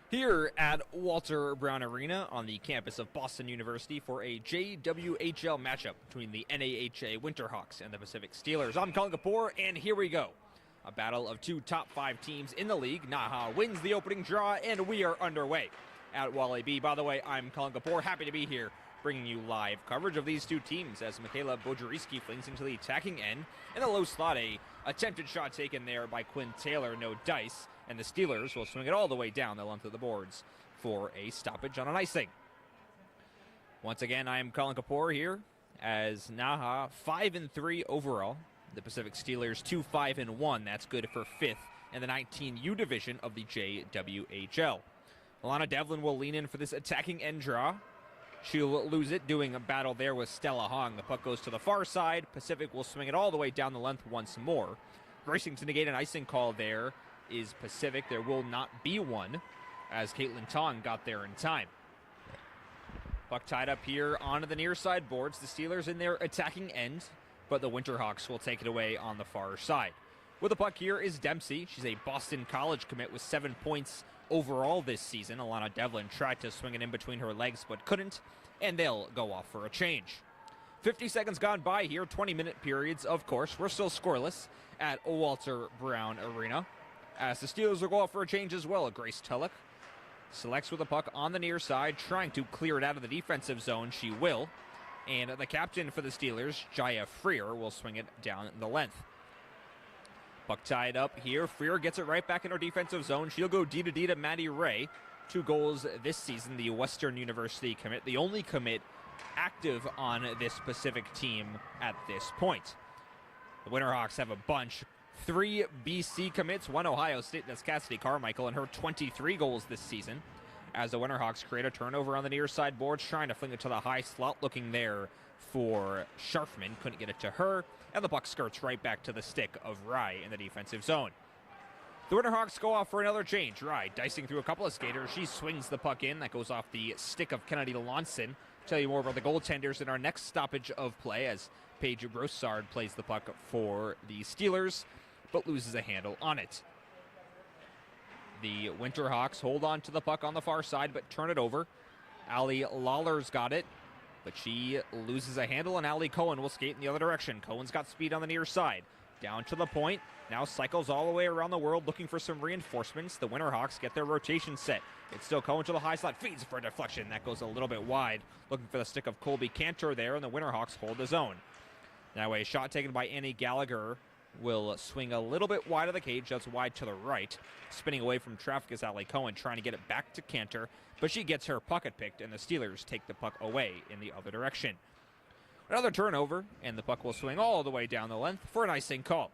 Here at Walter Brown Arena on the campus of Boston University for a JWHL matchup between the NAHA Winterhawks and the Pacific Steelers. I'm Colin Kapoor, and here we go. A battle of two top 5 teams in the league. NAHA wins the opening draw, and we are underway at Wally B. By the way, I'm Colin Kapoor, happy to be here, bringing you live coverage of these two teams as Michaela Bojeriski flings into the attacking end. In the low slot, a attempted shot taken there by Quinn Taylor, no dice, and the Steelers will swing it all the way down the length of the boards for a stoppage on an icing. Once again, I am Colin Kapoor here as NAHA 5-3 overall. The Pacific Steelers 2-5-1. That's good for 5th in the 19U division of the JWHL. Alana Devlin will lean in for this attacking end draw. She'll lose it, doing a battle there with Stella Hong. The puck goes to the far side. Pacific will swing it all the way down the length once more. Racing to negate an icing call there is Pacific. There will not be one, as Caitlin Tong got there in time. Puck tied up here onto the near side boards. The Steelers in their attacking end, but the Winterhawks will take it away on the far side. With the puck here is Dempsey. She's a Boston College commit with 7 points overall this season. Alana Devlin tried to swing it in between her legs but couldn't, and they'll go off for a change. 50 seconds gone by here, 20-minute periods, of course. We're still scoreless at Walter Brown Arena, as the Steelers will go off for a change as well. Grace Tulloch selects with the puck on the near side, trying to clear it out of the defensive zone. She will, and the captain for the Steelers, Jaya Freer, will swing it down the length. Puck tied up here. Freer gets it right back in her defensive zone. She'll go D-to-D to Maddie Ray. 2 goals this season, the Western University commit, the only commit active on this Pacific team at this point. The Winterhawks have a bunch. 3 BC commits, 1 Ohio State, that's Cassidy Carmichael, and her 23 goals this season. As the Winterhawks create a turnover on the near side boards, trying to fling it to the high slot, looking there for Scharfman. Couldn't get it to her, and the puck skirts right back to the stick of Rye in the defensive zone. The Winterhawks go off for another change. Rye dicing through a couple of skaters. She swings the puck in. That goes off the stick of Kennedy Lonson. Tell you more about the goaltenders in our next stoppage of play, as Paige Broussard plays the puck for the Steelers, but loses a handle on it. The Winterhawks hold on to the puck on the far side, but turn it over. Allie Lawler's got it, but she loses a handle, and Allie Cohen will skate in the other direction. Cohen's got speed on the near side. Down to the point, now cycles all the way around the world looking for some reinforcements. The Winterhawks get their rotation set. It's still Cohen to the high slot, feeds for a deflection. That goes a little bit wide, looking for the stick of Colby Cantor there, and the Winterhawks hold the zone. Now a shot taken by Annie Gallagher will swing a little bit wide of the cage. That's wide to the right. Spinning away from traffic is Allie Cohen, trying to get it back to Cantor, but she gets her pocket picked, and the Steelers take the puck away in the other direction. Another turnover, and the puck will swing all the way down the length for an icing call.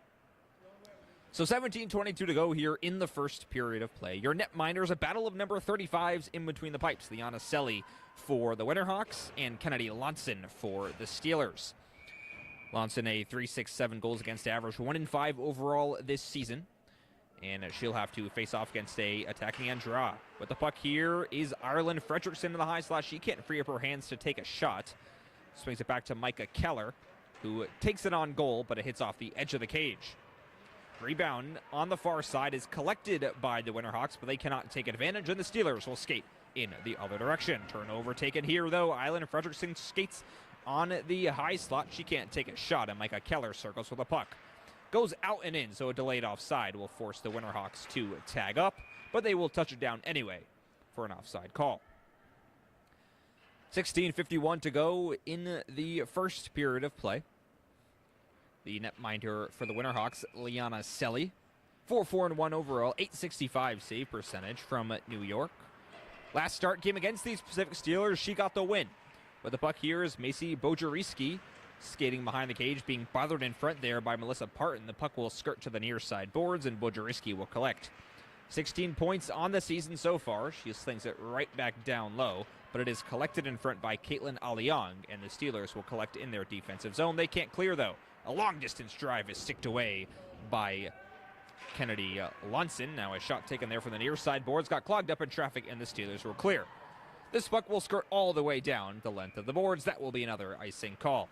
So 17:22 to go here in the first period of play. Your netminders, a battle of number 35s in between the pipes. Liana Selly for the Winterhawks and Kennedy Lonson for the Steelers. Lonson a 3.67 goals against average, 1-5 overall this season. And she'll have to face off against a attacking end draw. With the puck here is Ireland Fredrickson in the high slot. She can't free up her hands to take a shot. Swings it back to Micah Keller, who takes it on goal, but it hits off the edge of the cage. Rebound on the far side is collected by the Winterhawks, but they cannot take advantage, and the Steelers will skate in the other direction. Turnover taken here, though. Ireland Fredrickson skates on the high slot. She can't take a shot, and Micah Keller circles with a puck. Goes out and in, so a delayed offside will force the Winterhawks to tag up, but they will touch it down anyway for an offside call. 16:51 to go in the first period of play. The netminder for the Winterhawks, Liana Selly, 4-4-1 overall, 865 save percentage from New York. Last start game against these Pacific Steelers, she got the win. With the puck here is Macy Bojeriski skating behind the cage, being bothered in front there by Melissa Parton. The puck will skirt to the near side boards, and Bojeriski will collect. 16 points on the season so far. She slings it right back down low, but it is collected in front by Caitlin Aliang, and the Steelers will collect in their defensive zone. They can't clear, though. A long-distance drive is sticked away by Kennedy Lonson. Now a shot taken there from the near side boards, got clogged up in traffic, and the Steelers will clear. This puck will skirt all the way down the length of the boards. That will be another icing call.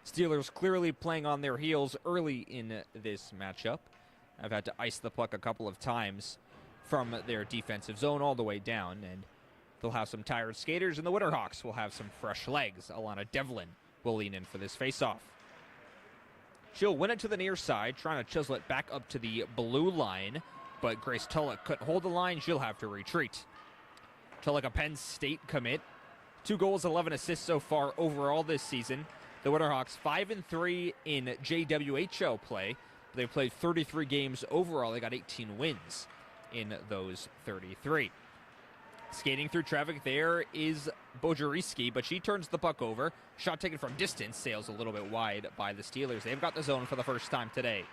Steelers clearly playing on their heels early in this matchup. I've had to ice the puck a couple of times from their defensive zone all the way down, and they'll have some tired skaters, and the Winterhawks will have some fresh legs. Alana Devlin will lean in for this faceoff. She'll win it to the near side, trying to chisel it back up to the blue line, but Grace Tulloch couldn't hold the line. She'll have to retreat. Tulloch, a Penn State commit. 2 goals, 11 assists so far overall this season. The Winterhawks 5-3 in JWHL play. They've played 33 games overall. They got 18 wins in those 33. Skating through traffic there is Bojarski, but she turns the puck over. Shot taken from distance, sails a little bit wide by the Steelers. They've got the zone for the first time today.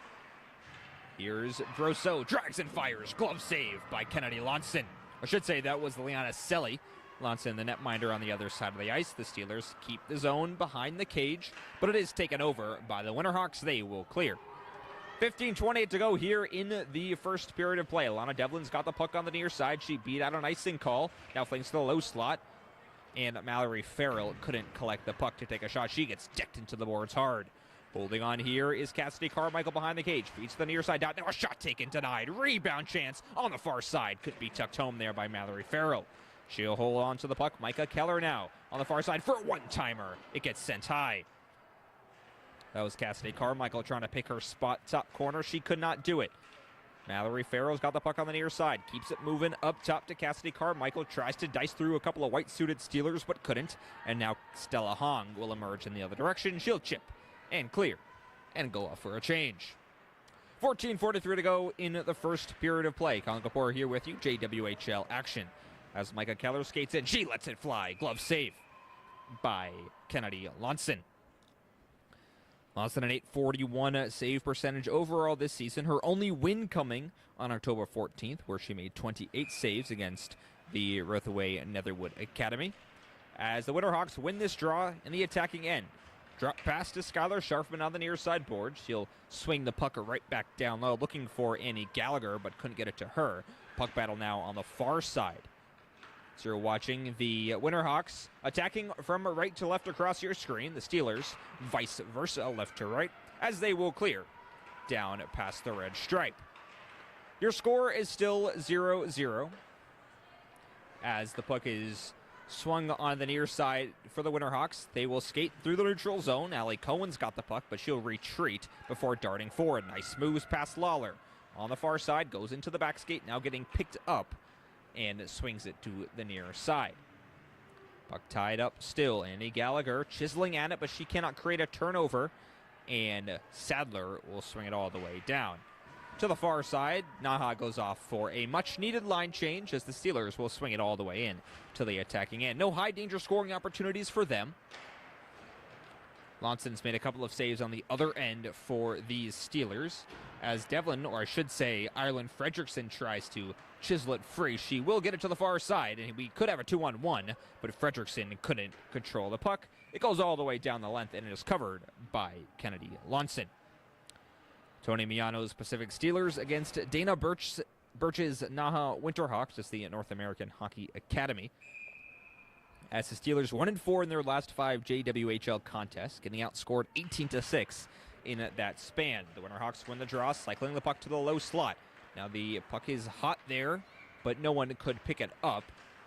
Here's Grosso, drags and fires. Glove save by Kennedy Lonson. I should say that was Liana Selly. Lonson, the netminder, on the other side of the ice. The Steelers keep the zone behind the cage, but it is taken over by the Winterhawks. They will clear. 15:28 to go here in the first period of play. Alana Devlin's got the puck on the near side. She beat out an icing call. Now flings to the low slot. And Mallory Farrell couldn't collect the puck to take a shot. She gets decked into the boards hard. Holding on here is Cassidy Carmichael behind the cage. Feeds to the near side. Now a shot taken, denied. Rebound chance on the far side. Could be tucked home there by Mallory Farrell. She'll hold on to the puck. Micah Keller now on the far side for a one-timer. It gets sent high. That was Cassidy Carmichael trying to pick her spot top corner. She could not do it. Mallory Farrell's got the puck on the near side. Keeps it moving up top to Cassidy Carmichael. Tries to dice through a couple of white-suited Steelers, but couldn't. And now Stella Hong will emerge in the other direction. She'll chip and clear and go off for a change. 14:43 to go in the first period of play. Colin Kapoor here with you. JWHL action. As Micah Keller skates in, she lets it fly. Glove save by Kennedy Lonson. Lonson an .841 save percentage overall this season. Her only win coming on October 14th, where she made 28 saves against the Rothaway Netherwood Academy. As the Winterhawks win this draw in the attacking end. Drop pass to Skylar Sharfman on the near side board. She'll swing the puck right back down low, looking for Annie Gallagher, but couldn't get it to her. Puck battle now on the far side. So you're watching the Winterhawks attacking from right to left across your screen. The Steelers vice versa, left to right, as they will clear down past the red stripe. Your score is still 0-0 as the puck is swung on the near side for the Winterhawks. They will skate through the neutral zone. Allie Cohen's got the puck, but she'll retreat before darting forward. Nice moves past Lawler. On the far side, goes into the back skate, now getting picked up and swings it to the near side. Puck tied up still. Annie Gallagher chiseling at it, but she cannot create a turnover, and Sadler will swing it all the way down. To the far side, NAHA goes off for a much-needed line change as the Steelers will swing it all the way in to the attacking end. No high-danger scoring opportunities for them. Lonson's made a couple of saves on the other end for these Steelers. As Devlin, or I should say Ireland Fredrickson, tries to chisel it free. She will get it to the far side, and we could have a 2-on-1, but Fredrickson couldn't control the puck. It goes all the way down the length, and it is covered by Kennedy Lonson. Tony Miano's Pacific Steelers against Dana Birch's NAHA Winterhawks, just the North American Hockey Academy. As the Steelers 1-4 in their last 5 JWHL contests, getting outscored 18-6 in that span. The Winterhawks win the draw, cycling the puck to the low slot. Now the puck is hot there, but no one could pick it up.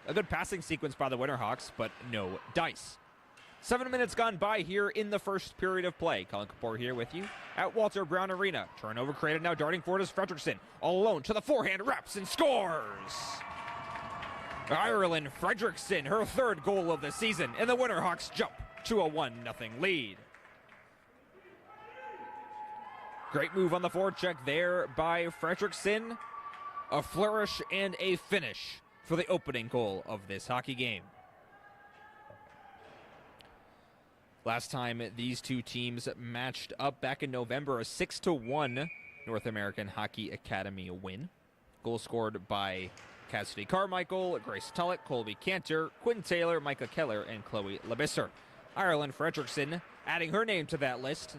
A good passing sequence by the Winterhawks, but no dice. 7 minutes gone by here in the first period of play. Colin Kapoor here with you at Walter Brown Arena. Turnover created now, darting forward is Fredrickson. All alone to the forehand, wraps and scores! Ireland Fredrickson, her 3rd goal of the season, and the Winterhawks jump to a 1-0 lead. Great move on the forecheck there by Fredrickson. A flourish and a finish for the opening goal of this hockey game. Last time these two teams matched up back in November, a 6-1 North American Hockey Academy win. Goal scored by Cassidy Carmichael, Grace Tulloch, Colby Cantor, Quinn Taylor, Micah Keller, and Chloe Labisser. Ireland Fredrickson adding her name to that list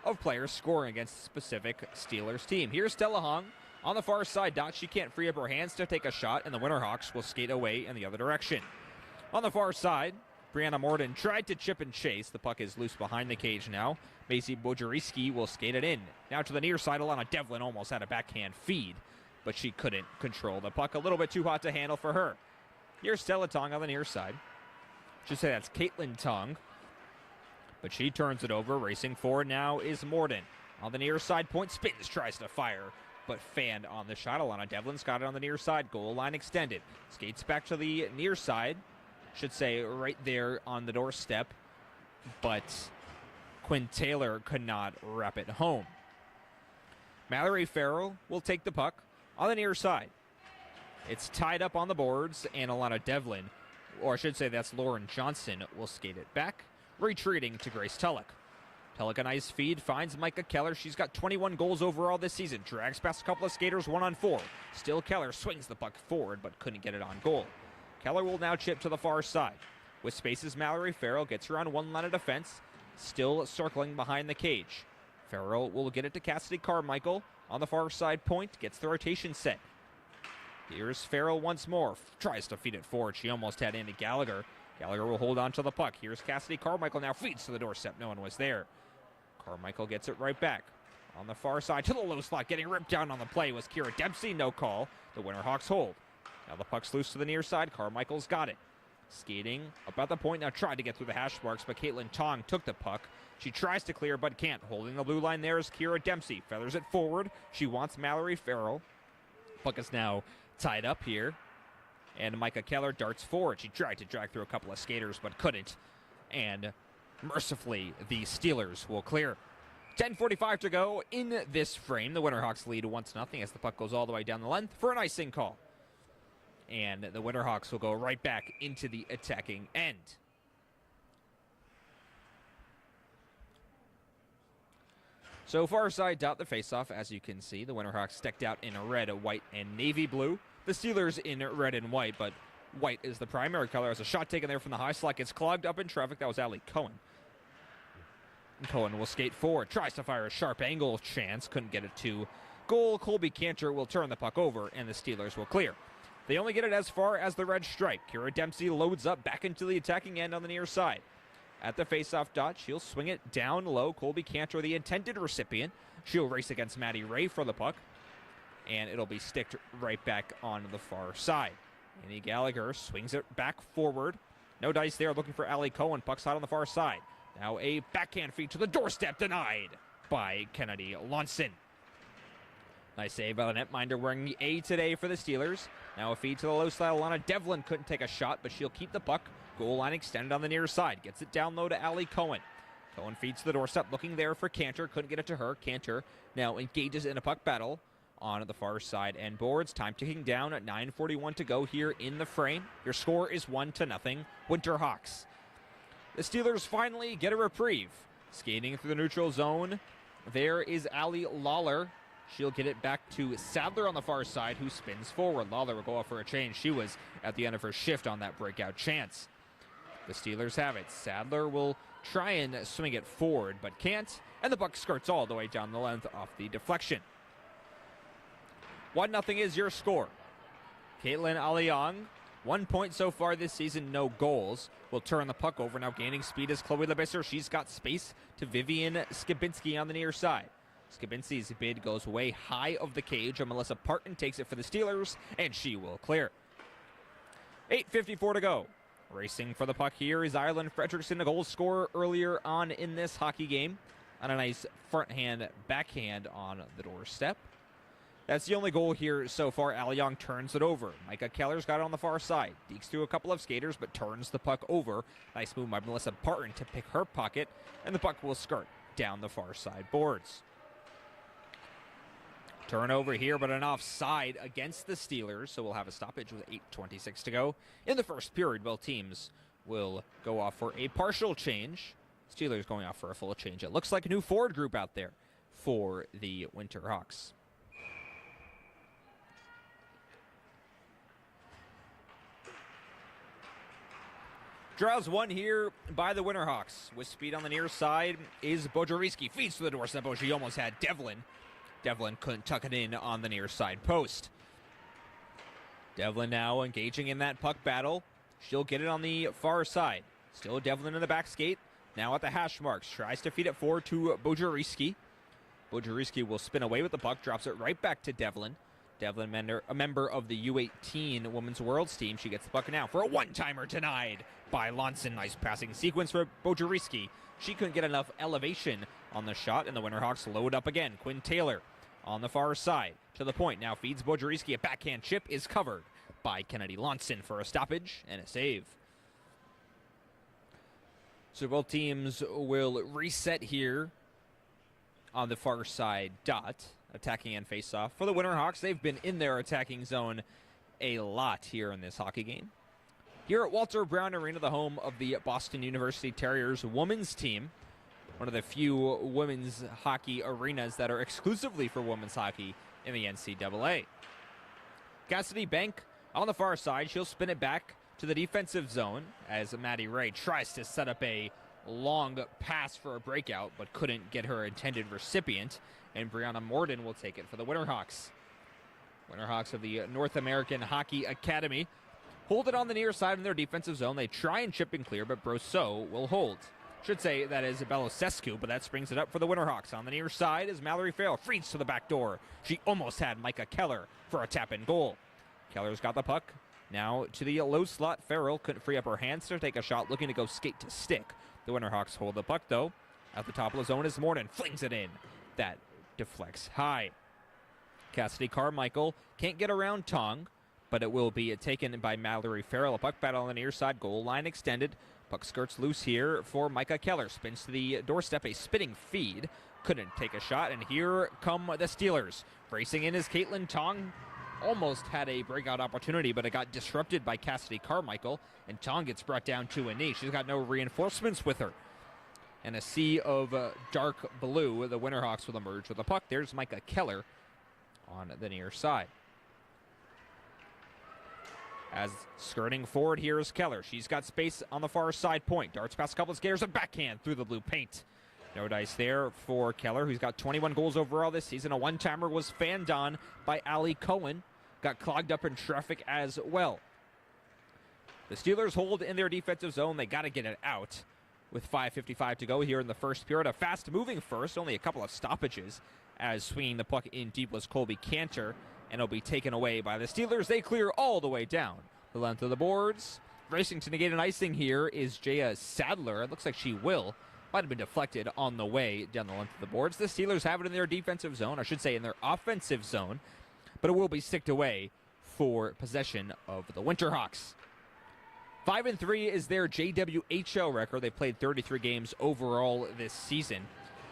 of players scoring against a specific Steelers team. Here's Stella Hong on the far side dot. She can't free up her hands to take a shot, and the Winterhawks will skate away in the other direction. On the far side, Brianna Morden tried to chip and chase. The puck is loose behind the cage now. Macy Bojarski will skate it in. Now to the near side, Alana Devlin almost had a backhand feed, but she couldn't control the puck. A little bit too hot to handle for her. Here's Stella Tong on the near side. Should say that's Caitlin Tong. But she turns it over. Racing forward now is Morden. On the near side, point spins, tries to fire, but fanned on the shot. Alana Devlin's got it on the near side. Goal line extended. Skates back to the near side. Should say right there on the doorstep. But Quinn Taylor could not wrap it home. Mallory Farrell will take the puck on the near side. It's tied up on the boards, and Alana Devlin, or I should say that's Lauren Johnson, will skate it back, retreating to Grace Tulloch. Tulloch, a nice feed, finds Micah Keller. She's got 21 goals overall this season. Drags past a couple of skaters, 1-on-4. Still Keller swings the puck forward, but couldn't get it on goal. Keller will now chip to the far side. With spaces, Mallory Farrell gets her on one line of defense, still circling behind the cage. Farrell will get it to Cassidy Carmichael on the far side point, gets the rotation set. Here's Farrell once more, tries to feed it forward. She almost had Andy Gallagher. Gallagher will hold on to the puck. Here's Cassidy Carmichael, now feeds to the doorstep. No one was there. Carmichael gets it right back. On the far side to the low slot, getting ripped down on the play was Kira Dempsey. No call. The Winterhawks hold. Now the puck's loose to the near side. Carmichael's got it. Skating about the point now, tried to get through the hash marks, but Caitlin Tong took the puck. She tries to clear but can't. Holding the blue line there is Kira Dempsey. Feathers it forward. She wants Mallory Farrell. Puck is now tied up here. And Micah Keller darts forward. She tried to drag through a couple of skaters but couldn't. And mercifully, the Steelers will clear. 10:45 to go in this frame. The Winterhawks lead 1-0 as the puck goes all the way down the length for an icing call. And the Winterhawks will go right back into the attacking end. So far side dot the faceoff, as you can see. The Winterhawks decked out in red, white, and navy blue. The Steelers in red and white, but white is the primary color. As a shot taken there from the high slot gets clogged up in traffic. That was Allie Cohen. Cohen will skate forward, tries to fire a sharp angle chance, couldn't get it to goal. Colby Cantor will turn the puck over, and the Steelers will clear. They only get it as far as the red stripe. Kira Dempsey loads up back into the attacking end on the near side. At the faceoff dot, she'll swing it down low. Colby Cantor, the intended recipient. She'll race against Maddie Ray for the puck, and it'll be sticked right back on the far side. Annie Gallagher swings it back forward. No dice there, looking for Allie Cohen. Puck's hot on the far side. Now a backhand feed to the doorstep, denied by Kennedy Lonson. Nice save by the netminder, wearing the A today for the Steelers. Now a feed to the low slide. Alana Devlin couldn't take a shot, but she'll keep the puck. Goal line extended on the near side. Gets it down low to Allie Cohen. Cohen feeds to the doorstep, looking there for Cantor. Couldn't get it to her. Cantor now engages in a puck battle on the far side and boards. Time ticking down at 9:41 to go here in the frame. Your score is 1-0, Winterhawks. The Steelers finally get a reprieve. Skating through the neutral zone, there is Allie Lawler. She'll get it back to Sadler on the far side, who spins forward. Lawler will go off for a change. She was at the end of her shift on that breakout chance. The Steelers have it. Sadler will try and swing it forward, but can't, and the puck skirts all the way down the length off the deflection. 1-0 is your score. Caitlin Aliang, 1 point so far this season, no goals. Will turn the puck over, now gaining speed is Chloe Lebesser. She's got space to Vivian Skibinski on the near side. Skibinski's bid goes way high of the cage, and Melissa Parton takes it for the Steelers, and she will clear. 8:54 to go. Racing for the puck here is Ireland Fredrickson, a goal scorer earlier on in this hockey game, on a nice front hand backhand on the doorstep. That's the only goal here so far. Allie Young turns it over. Micah Keller's got it on the far side. Dekes through a couple of skaters, but turns the puck over. Nice move by Melissa Parton to pick her pocket, and the puck will skirt down the far side boards. Turnover here, but an offside against the Steelers, so we'll have a stoppage with 8:26 to go. In the first period, both teams will go off for a partial change. Steelers going off for a full change. It looks like a new forward group out there for the Winterhawks. Draws one here by the Winterhawks. With speed on the near side is Bojoriski. Feeds to the doorstep. She almost had Devlin. Devlin couldn't tuck it in on the near side post. Devlin now engaging in that puck battle. She'll get it on the far side. Still Devlin in the back skate. Now at the hash marks. Tries to feed it forward to Bojoriski. Bojoriski will spin away with the puck. Drops it right back to Devlin. Devlin Mender, a member of the U18 Women's Worlds team. She gets the puck now for a one-timer denied by Lonson. Nice passing sequence for Bojeriski. She couldn't get enough elevation on the shot, and the Winterhawks load up again. Quinn Taylor on the far side to the point. Now feeds Bojeriski. A backhand chip is covered by Kennedy Lonson for a stoppage and a save. So both teams will reset here on the far side dot. Attacking and face-off. For the Winterhawks, they've been in their attacking zone a lot here in this hockey game. Here at Walter Brown Arena, the home of the Boston University Terriers women's team, one of the few women's hockey arenas that are exclusively for women's hockey in the NCAA. Cassidy Bank on the far side. She'll spin it back to the defensive zone as Maddie Ray tries to set up a long pass for a breakout, but couldn't get her intended recipient. And Brianna Morden will take it for the Winterhawks. Winterhawks of the North American Hockey Academy hold it on the near side in their defensive zone. They try and chip and clear, but Brosseau will hold. Should say that is Belosescu, but that springs it up for the Winterhawks. On the near side is Mallory Farrell. Frees to the back door. She almost had Micah Keller for a tap-in goal. Keller's got the puck. Now to the low slot. Farrell couldn't free up her hands to take a shot, looking to go skate to stick. The Winterhawks hold the puck, though. At the top of the zone is Morden. Flings it in. That deflects high. Cassidy Carmichael can't get around Tong, but it will be taken by Mallory Farrell. A puck battle on the near side, goal line extended. Puck skirts loose here for Micah Keller. Spins to the doorstep, a spinning feed. Couldn't take a shot, and here come the Steelers. Racing in is Caitlin Tong. Almost had a breakout opportunity, but it got disrupted by Cassidy Carmichael, and Tong gets brought down to a knee. She's got no reinforcements with her. And a sea of dark blue, the Winterhawks will emerge with a puck. There's Micah Keller on the near side. As skirting forward, here is Keller. She's got space on the far side point. Darts past a couple of skaters, a backhand through the blue paint. No dice there for Keller, who's got 21 goals overall this season. A one-timer was fanned on by Allie Cohen. Got clogged up in traffic as well. The Steelers hold in their defensive zone. They got to get it out. With 5:55 to go here in the first period. A fast-moving first, only a couple of stoppages, as swinging the puck in deep was Colby Cantor, and it'll be taken away by the Steelers. They clear all the way down the length of the boards. Racing to negate an icing here is Jaya Sadler. It looks like she will. Might have been deflected on the way down the length of the boards. The Steelers have it in their defensive zone, I should say in their offensive zone, but it will be sticked away for possession of the Winterhawks. 5-3 is their JWHL record. They've played 33 games overall this season.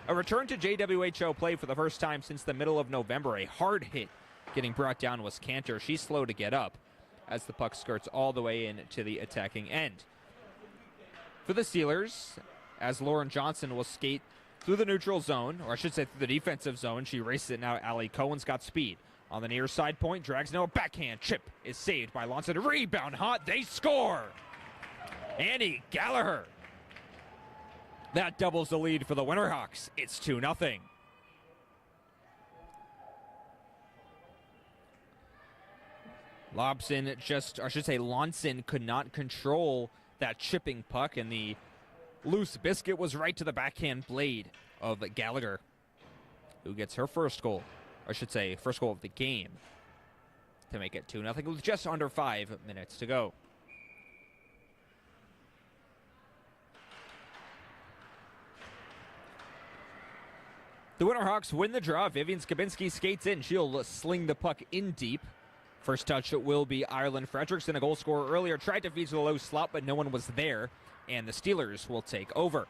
A return to JWHL play for the first time since the middle of November. A hard hit getting brought down was Cantor. She's slow to get up as the puck skirts all the way into the attacking end. For the Steelers, as Lauren Johnson will skate through the neutral zone, or I should say through the defensive zone. She races it now. Allie Cohen's got speed. On the near side point, drags now a backhand. Chip is saved by Lonson. Rebound hot. They score. Annie Gallagher. That doubles the lead for the Winterhawks. It's 2-0. Lonson could not control that chipping puck, and the loose biscuit was right to the backhand blade of Gallagher, who gets her first goal. Or I should say, first goal of the game to make it 2-0 with just under 5 minutes to go. The Winterhawks win the draw. Vivian Skabinski skates in. She'll sling the puck in deep. First touch will be Ireland Fredrickson, a goal scorer earlier. Tried to feed to the low slot, but no one was there. And the Steelers will take over.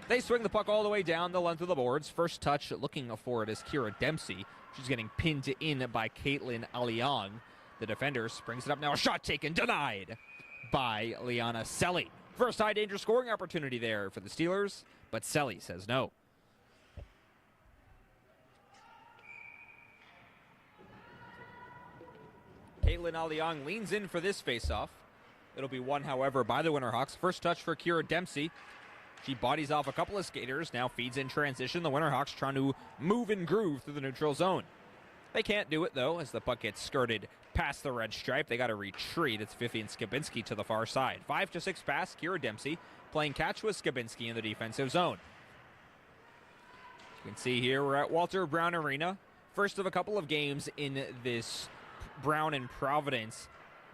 They swing the puck all the way down the length of the boards. First touch looking for it is Kira Dempsey. She's getting pinned in by Caitlin Aliang. The defender brings it up now. A shot taken, denied by Liana Selly. First high danger scoring opportunity there for the Steelers, but Selly says no. Caitlin Aliang leans in for this faceoff. It'll be won, however, by the Winterhawks. First touch for Kira Dempsey. She bodies off a couple of skaters, now feeds in transition. The Winterhawks trying to move and groove through the neutral zone. They can't do it, though, as the puck gets skirted past the red stripe. They got to retreat. It's Vivian Skabinski to the far side. 5-6 pass, Kira Dempsey playing catch with Skabinski in the defensive zone. You can see here we're at Walter Brown Arena First of a couple of games in this Brown and Providence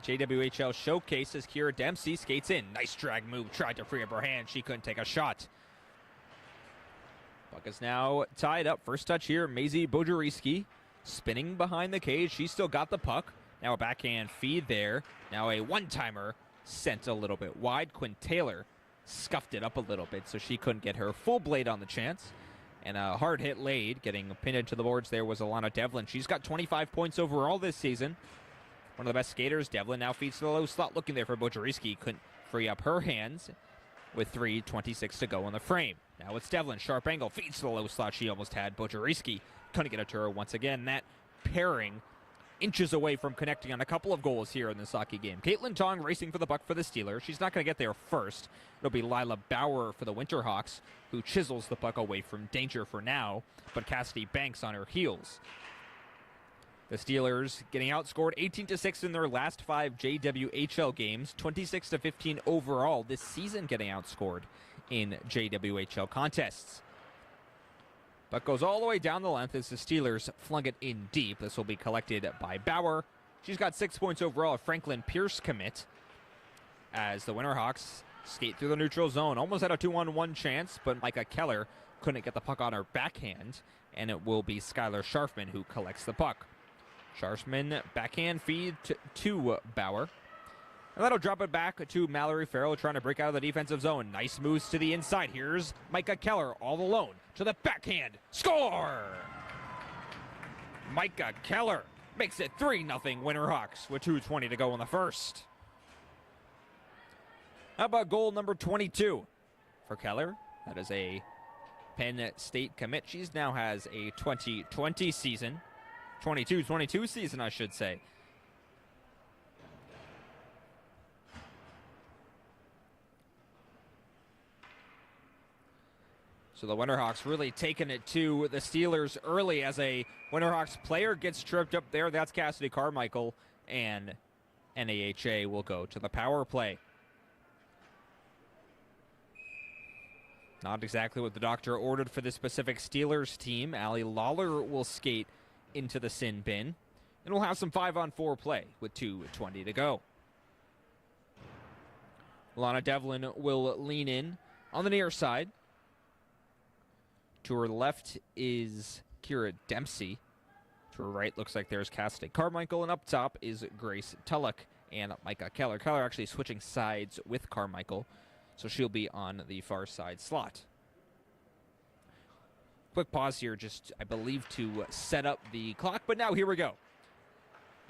JWHL showcase as Kira Dempsey skates in. Nice drag move, tried to free up her hand. She couldn't take a shot. Puck is now tied up. First touch here, Maisie Bojeriski spinning behind the cage. She's still got the puck. Now a backhand feed there. Now a one-timer sent a little bit wide. Quinn Taylor scuffed it up a little bit so she couldn't get her full blade on the chance. And a hard hit laid, getting pinned into the boards there was Alana Devlin. She's got 25 points overall this season. One of the best skaters. Devlin now feeds to the low slot, looking there for Bojeriski. Couldn't free up her hands with 3:26 to go on the frame. Now it's Devlin, sharp angle, feeds to the low slot. She almost had Bojeriski. Couldn't get it to her once again. That pairing inches away from connecting on a couple of goals here in this hockey game. Caitlin Tong racing for the puck for the Steelers. She's not going to get there first. It'll be Lila Bauer for the Winterhawks, who chisels the puck away from danger for now, but Cassidy Banks on her heels. The Steelers getting outscored 18-6 in their last 5 JWHL games, 26-15 overall this season, getting outscored in JWHL contests. Puck goes all the way down the length as the Steelers flung it in deep. This will be collected by Bauer. She's got 6 points overall. Franklin Pierce commit as the Winterhawks skate through the neutral zone. Almost had a 2-on-1 chance, but Micah Keller couldn't get the puck on her backhand, and it will be Skylar Scharfman who collects the puck. Scharfman backhand feed to Bauer. And that'll drop it back to Mallory Farrell trying to break out of the defensive zone. Nice moves to the inside. Here's Micah Keller all alone to the backhand. Score! Micah Keller makes it 3-0 Winterhawks with 2:20 to go in the first. How about goal number 22 for Keller? That is a Penn State commit. She now has a 2020 season. 22 season, I should say. So the Winterhawks really taking it to the Steelers early as a Winterhawks player gets tripped up there. That's Cassidy Carmichael, and NAHA will go to the power play. Not exactly what the doctor ordered for this specific Steelers team. Allie Lawler will skate into the sin bin, and we'll have some 5-on-4 play with 2:20 to go. Alana Devlin will lean in on the near side. To her left is Kira Dempsey. To her right looks like there's Cassidy Carmichael, and up top is Grace Tulloch and Micah Keller. Keller actually switching sides with Carmichael, so she'll be on the far side slot. Quick pause here, just, I believe, to set up the clock, but now here we go.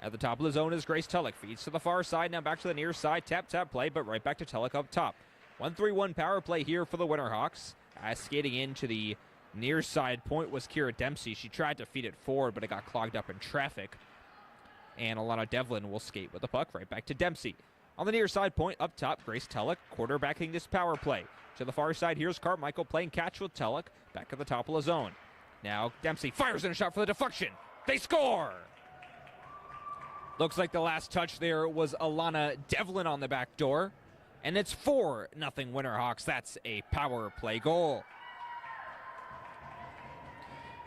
At the top of the zone is Grace Tulloch. Feeds to the far side, now back to the near side. Tap play, but right back to Tulloch up top. 1-3-1 power play here for the Winterhawks. Skating into the near side point was Kira Dempsey. She tried to feed it forward, but it got clogged up in traffic. And Alana Devlin will skate with the puck right back to Dempsey. On the near side point, up top, Grace Tulloch quarterbacking this power play. To the far side, here's Carmichael playing catch with Tulloch. Back at the top of the zone. Now Dempsey fires in a shot for the deflection. They score! Looks like the last touch there was Alana Devlin on the back door. And it's 4-0 Winterhawks. That's a power play goal.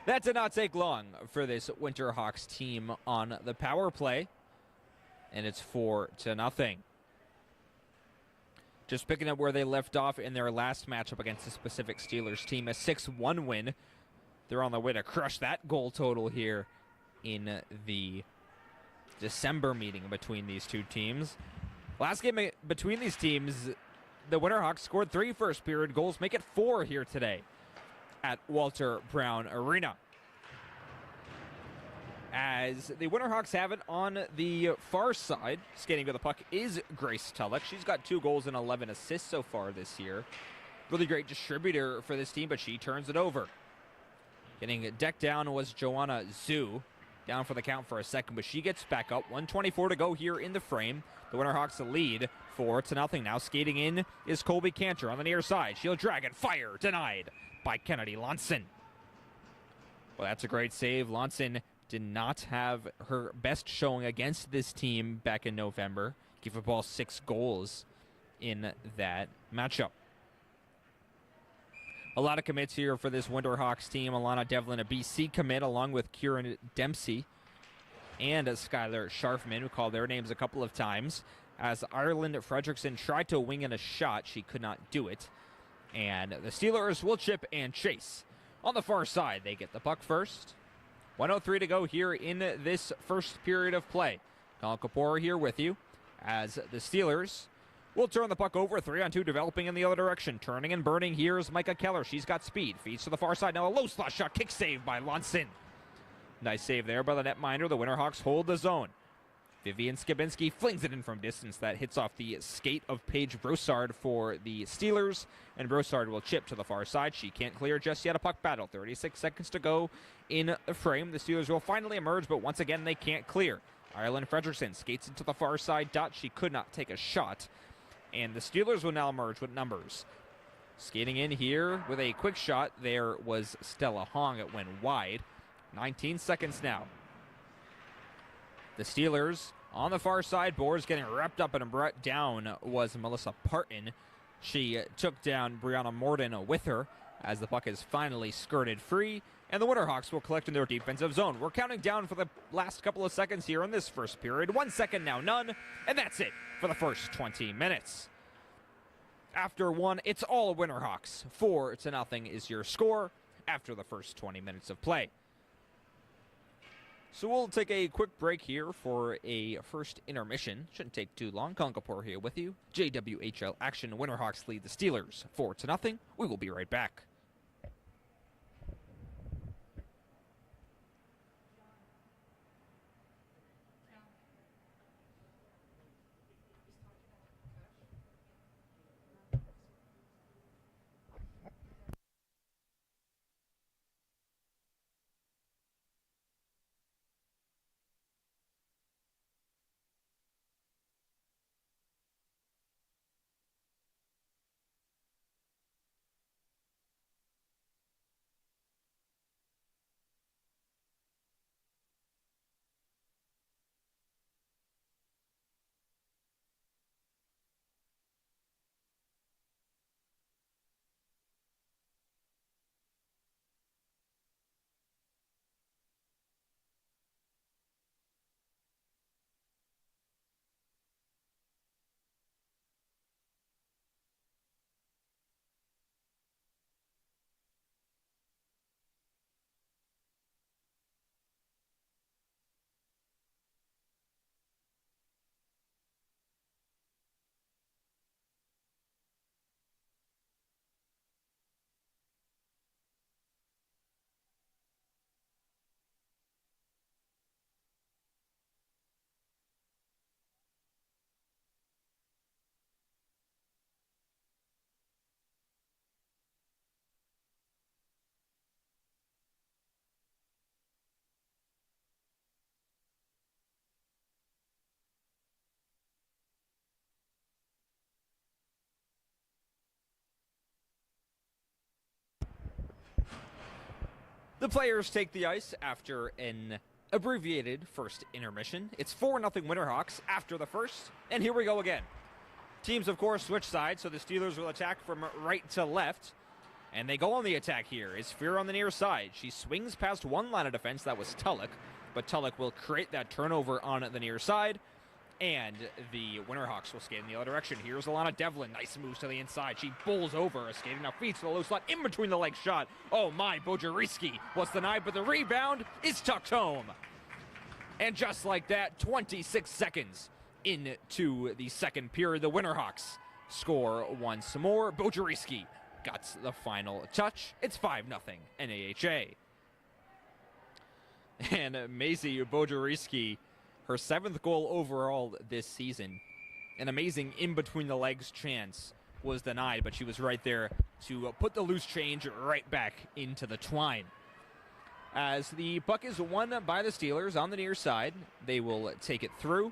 That did not take long for this Winterhawks team on the power play. And it's 4-0. Just picking up where they left off in their last matchup against the specific Steelers team, a 6-1 win. They're on the way to crush that goal total here in the December meeting between these two teams. Last game between these teams, the Winterhawks scored 3 first-period goals, make it 4 here today at Walter Brown Arena. As the Winterhawks have it on the far side, skating to the puck is Grace Tulloch. She's got 2 goals and 11 assists so far this year. Really great distributor for this team, but she turns it over. Getting decked down was Joanna Zhu. Down for the count for a second, but she gets back up. 1:24 to go here in the frame. The Winterhawks lead 4-0. Now skating in is Colby Cantor on the near side. She'll drag it, fire, denied by Kennedy Lonson. Well, that's a great save. Lonson did not have her best showing against this team back in November. Gave the ball 6 goals in that matchup. A lot of commits here for this Winterhawks team. Alana Devlin, a BC commit, along with Kieran Dempsey and Skylar Scharfman, who called their names a couple of times. As Ireland Fredrickson tried to wing in a shot, she could not do it. And the Steelers will chip and chase. On the far side, they get the puck first. 1:03 to go here in this first period of play. Colin Kapoor here with you as the Steelers will turn the puck over. 3-on-2 developing in the other direction. Turning and burning. Here's Micah Keller. She's got speed. Feeds to the far side. Now a low slot shot. Kick save by Lonson. Nice save there by the netminder. The Winterhawks hold the zone. Vivian Skibinski flings it in from distance. That hits off the skate of Paige Broussard for the Steelers. And Broussard will chip to the far side. She can't clear just yet. A puck battle. 36 seconds to go in the frame. The Steelers will finally emerge, but once again they can't clear. Ireland Fredrickson skates into the far side dot. She could not take a shot. And the Steelers will now emerge with numbers. Skating in here with a quick shot, there was Stella Hong. It went wide. 19 seconds now. The Steelers on the far side. Boers getting wrapped up and brought down was Melissa Parton. She took down Brianna Morden with her as the puck is finally skirted free. And the Winterhawks will collect in their defensive zone. We're counting down for the last couple of seconds here in this first period. 1 second now, none. And that's it for the first 20 minutes. After one, it's all Winterhawks. 4-0 is your score after the first 20 minutes of play. So we'll take a quick break here for a first intermission. Shouldn't take too long. Colin Kapoor here with you. JWHL action. Winterhawks lead the Steelers 4-0. We will be right back. The players take the ice after an abbreviated first intermission. It's 4-0 Winterhawks after the first, and here we go again. Teams, of course, switch sides, so the Steelers will attack from right to left, and they go on the attack here. It's Fear on the near side. She swings past one line of defense. That was Tulloch, but Tulloch will create that turnover on the near side, and the Winterhawks will skate in the other direction. Here's Alana Devlin. Nice moves to the inside. She bowls over. Skating now feeds to the low slot in between the leg shot. Oh my, Bojariski was denied, but the rebound is tucked home. And just like that, 26 seconds into the second period, the Winterhawks score once more. Bojariski got the final touch. It's 5-0 NAHA. And Maisie Bojariski, her 7th goal overall this season. An amazing in-between-the-legs chance was denied, but she was right there to put the loose change right back into the twine. As the puck is won by the Steelers on the near side, they will take it through,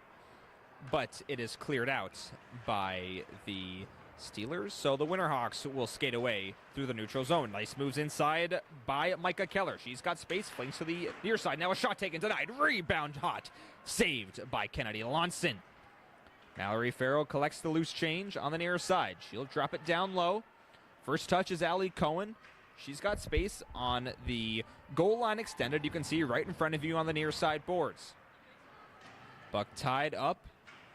but it is cleared out by the Steelers, so the Winterhawks will skate away through the neutral zone. Nice moves inside by Micah Keller. She's got space, flings to the near side. Now a shot taken, denied. Rebound hot. Saved by Kennedy Lonson. Mallory Farrell collects the loose change on the near side. She'll drop it down low. First touch is Allie Cohen. She's got space on the goal line extended. You can see right in front of you on the near side boards. Puck tied up,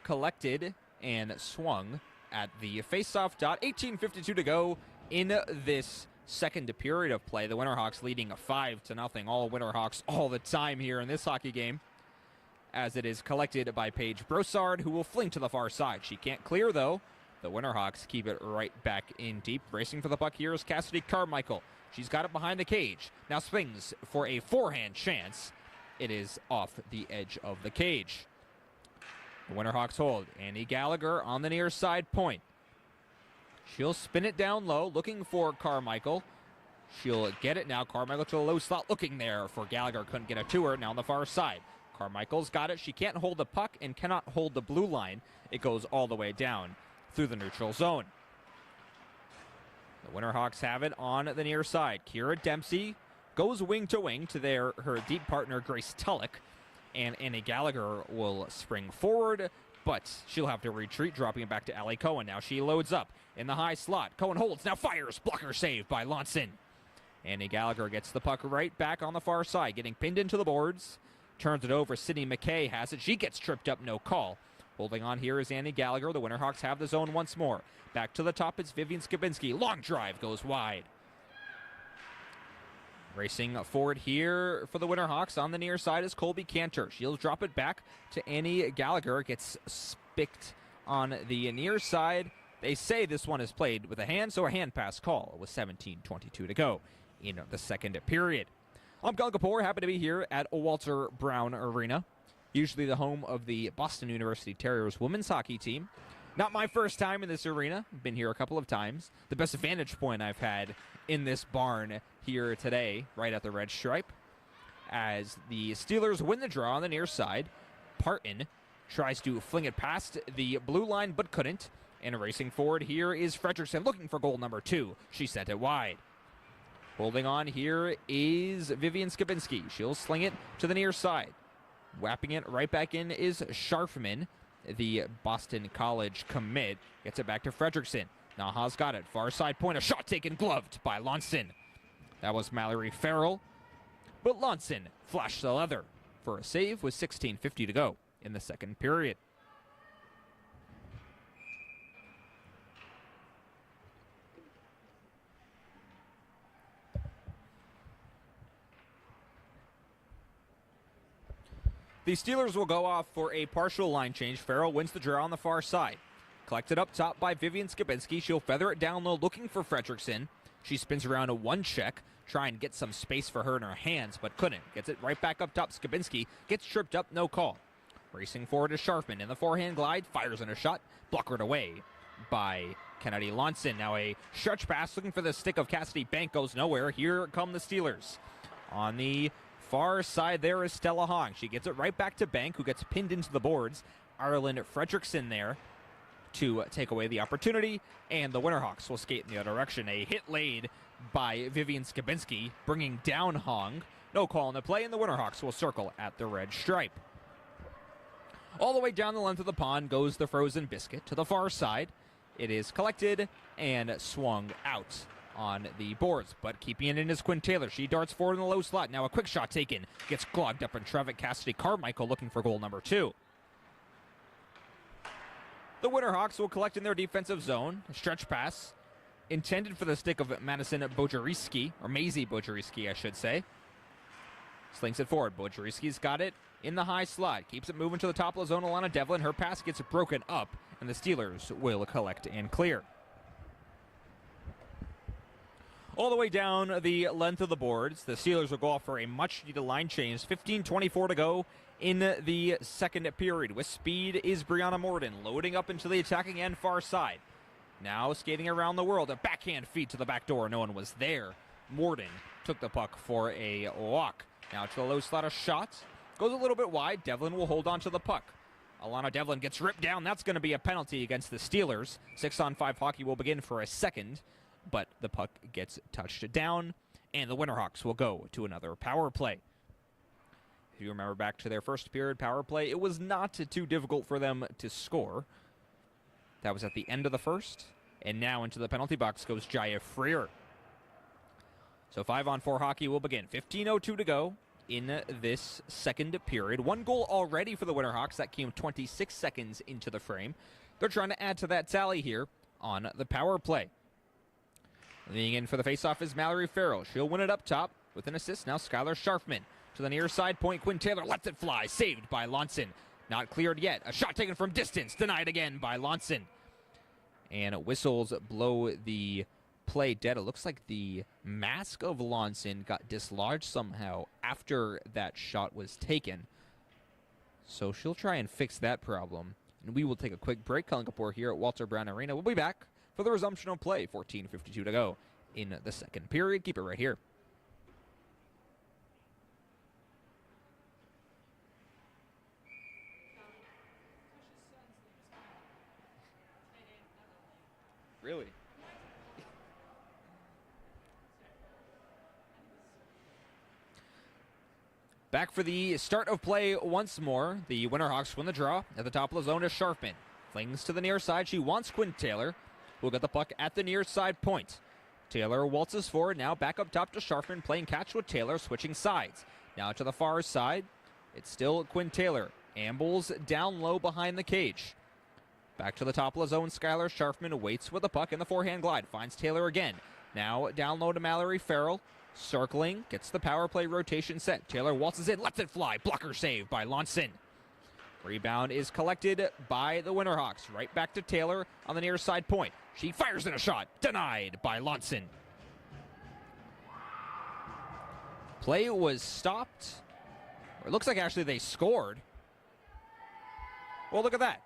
collected, and swung at the face-off dot. 18:52 to go in this second period of play. The Winterhawks leading 5-0. All Winterhawks all the time here in this hockey game, as it is collected by Paige Brossard, who will fling to the far side. She can't clear, though. The Winterhawks keep it right back in deep. Racing for the puck here is Cassidy Carmichael. She's got it behind the cage. Now swings for a forehand chance. It is off the edge of the cage. The Winterhawks hold. Annie Gallagher on the near side point. She'll spin it down low, looking for Carmichael. She'll get it now. Carmichael to the low slot, looking there for Gallagher. Couldn't get it to her. Now on the far side. Carmichael's got it. She can't hold the puck and cannot hold the blue line. It goes all the way down through the neutral zone. The Winterhawks have it on the near side. Kira Dempsey goes wing to wing to her deep partner, Grace Tulloch. And Annie Gallagher will spring forward, but she'll have to retreat, dropping it back to Allie Cohen. Now she loads up in the high slot. Cohen holds, now fires. Blocker save by Lonson. Annie Gallagher gets the puck right back on the far side, getting pinned into the boards. Turns it over. Sydney McKay has it. She gets tripped up, no call. Holding on here is Annie Gallagher. The Winterhawks have the zone once more. Back to the top, it's Vivian Skabinski. Long drive goes wide. Racing forward here for the Winterhawks on the near side is Colby Cantor. She'll drop it back to Annie Gallagher. Gets spicked on the near side. They say this one is played with a hand, so a hand pass call with 17:22 to go in the second period. I'm Colin Kapoor, happy to be here at Walter Brown Arena, usually the home of the Boston University Terriers women's hockey team. Not my first time in this arena. I've been here a couple of times. The best vantage point I've had in this barn here today, right at the red stripe, as the Steelers win the draw on the near side. Parton tries to fling it past the blue line, but couldn't. And racing forward here is Fredrickson, looking for goal number 2. She sent it wide. Holding on here is Vivian Skabinski. She'll sling it to the near side. Whapping it right back in is Scharfman, the Boston College commit. Gets it back to Fredrickson. NAHA's got it. Far side point. A shot taken, gloved by Lonson. That was Mallory Farrell. But Lonson flashed the leather for a save with 16:50 to go in the second period. The Steelers will go off for a partial line change. Farrell wins the draw on the far side. Collected up top by Vivian Skabinski. She'll feather it down low, looking for Fredrickson. She spins around a one check, try and get some space for her in her hands, but couldn't. Gets it right back up top. Skabinski gets tripped up, no call. Racing forward is Scharfman in the forehand glide, fires in a shot, blockered away by Kennedy Lonson. Now a stretch pass looking for the stick of Cassidy Bank, goes nowhere. Here come the Steelers. On the far side there is Stella Hong. She gets it right back to Bank, who gets pinned into the boards. Ireland Fredrickson there to take away the opportunity, and the Winterhawks will skate in the other direction. A hit laid by Vivian Skabinski, bringing down Hong. No call on the play, and the Winterhawks will circle at the red stripe. All the way down the length of the pond goes the frozen biscuit to the far side. It is collected and swung out on the boards, but keeping it in is Quinn Taylor. She darts forward in the low slot. Now a quick shot taken. Gets clogged up in traffic. Cassidy Carmichael looking for goal number 2. The Winterhawks will collect in their defensive zone. A stretch pass intended for the stick of Madison Bojeriski, or Maisie Bojeriski, I should say. Slings it forward. Bojeriski's got it in the high slot. Keeps it moving to the top of the zone. Alana Devlin. Her pass gets broken up, and the Steelers will collect and clear. All the way down the length of the boards, the Steelers will go off for a much-needed line change. 15:24 to go in the second period. With speed is Brianna Morden, loading up into the attacking end far side. Now skating around the world, a backhand feed to the back door. No one was there. Morden took the puck for a walk. Now to the low slot, a shot. Goes a little bit wide. Devlin will hold on to the puck. Alana Devlin gets ripped down. That's going to be a penalty against the Steelers. 6-on-5 hockey will begin for a second, but the puck gets touched down, and the Winterhawks will go to another power play. If you remember back to their first period power play, it was not too difficult for them to score. That was at the end of the first, and now into the penalty box goes Jaya Freer. So 5-on-4 hockey will begin. 15:02 to go in this second period. 1 goal already for the Winterhawks. That came 26 seconds into the frame. They're trying to add to that tally here on the power play. Leaning in for the faceoff is Mallory Farrell. She'll win it up top with an assist. Now Skylar Sharfman to the near side point. Quinn Taylor lets it fly. Saved by Lonson. Not cleared yet. A shot taken from distance. Denied again by Lonson. And whistles blow the play dead. It looks like the mask of Lonson got dislodged somehow after that shot was taken. So she'll try and fix that problem. And we will take a quick break. Colin Kapoor here at Walter Brown Arena. We'll be back for the resumption of play. 14:52 to go in the second period. Keep it right here. Really? Back for the start of play once more. The Winterhawks win the draw. At the top of the zone is Sharfman. Flings to the near side. She wants Quinn Taylor, who'll get the puck at the near side point. Taylor waltzes forward. Now back up top to Sharfman, playing catch with Taylor, switching sides. Now to the far side. It's still Quinn Taylor. Ambles down low behind the cage. Back to the top of the zone, Skylar Sharfman waits with the puck in the forehand glide. Finds Taylor again. Now down low to Mallory Farrell. Circling, gets the power play rotation set. Taylor waltzes in, lets it fly. Blocker save by Lonson. Rebound is collected by the Winterhawks. Right back to Taylor on the near side point. She fires in a shot. Denied by Lonson. Play was stopped. It looks like actually they scored. Well, look at that.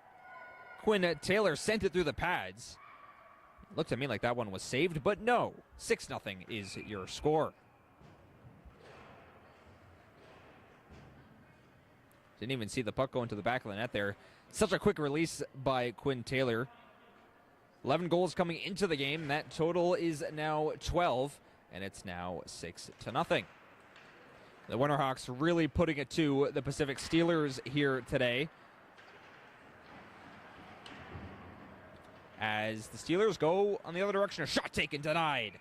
Quinn Taylor sent it through the pads. Looked to me like that one was saved, but no. 6-0 is your score. Didn't even see the puck go into the back of the net there. Such a quick release by Quinn Taylor. 11 goals coming into the game. That total is now 12, and it's now 6-0. The Winterhawks really putting it to the Pacific Steelers here today, as the Steelers go on the other direction. A shot taken, denied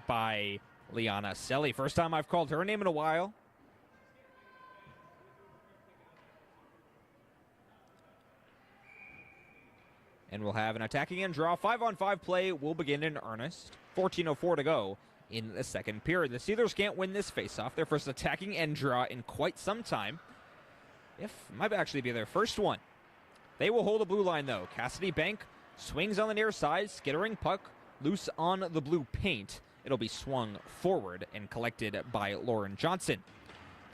by Liana Selly. First time I've called her name in a while. And we'll have an attacking end draw. 5-on-5 play will begin in earnest. 14:04 to go in the second period. The Steelers can't win this faceoff. Their first attacking end draw in quite some time. Might actually be their first one. They will hold the blue line, though. Cassidy Bank swings on the near side, skittering puck loose on the blue paint. It'll be swung forward and collected by Lauren Johnson.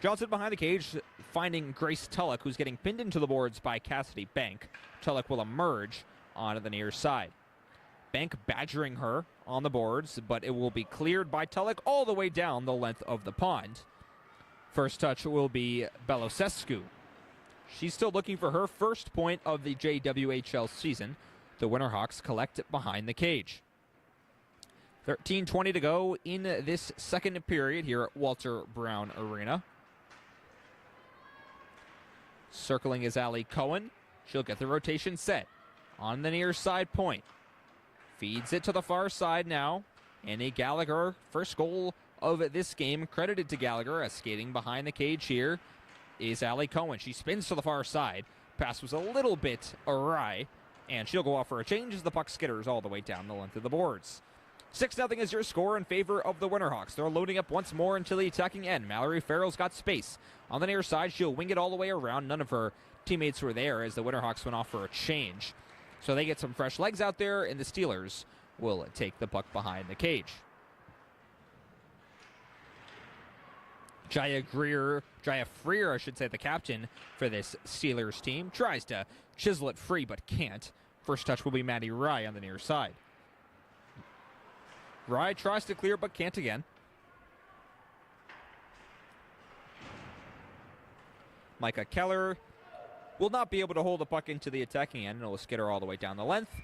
Johnson behind the cage, finding Grace Tulloch, who's getting pinned into the boards by Cassidy Bank. Tulloch will emerge onto the near side. Bank badgering her on the boards, but it will be cleared by Tulloch all the way down the length of the pond. First touch will be Belosescu. She's still looking for her first point of the JWHL season. The Winterhawks collect it behind the cage. 13:20 to go in this second period here at Walter Brown Arena. Circling is Allie Cohen. She'll get the rotation set on the near side point. Feeds it to the far side now. Annie Gallagher, first goal of this game, credited to Gallagher as skating behind the cage here is Allie Cohen. She spins to the far side. Pass was a little bit awry, and she'll go off for a change as the puck skitters all the way down the length of the boards. 6-0 is your score in favor of the Winterhawks. They're loading up once more until the attacking end. Mallory Farrell's got space. On the near side, she'll wing it all the way around. None of her teammates were there as the Winterhawks went off for a change. So they get some fresh legs out there, and the Steelers will take the puck behind the cage. Jaya Freer, I should say, the captain for this Steelers team, tries to chisel it free but can't. First touch will be Maddie Rye on the near side. Rye tries to clear but can't again. Micah Keller will not be able to hold the puck into the attacking end, and it'll skitter all the way down the length,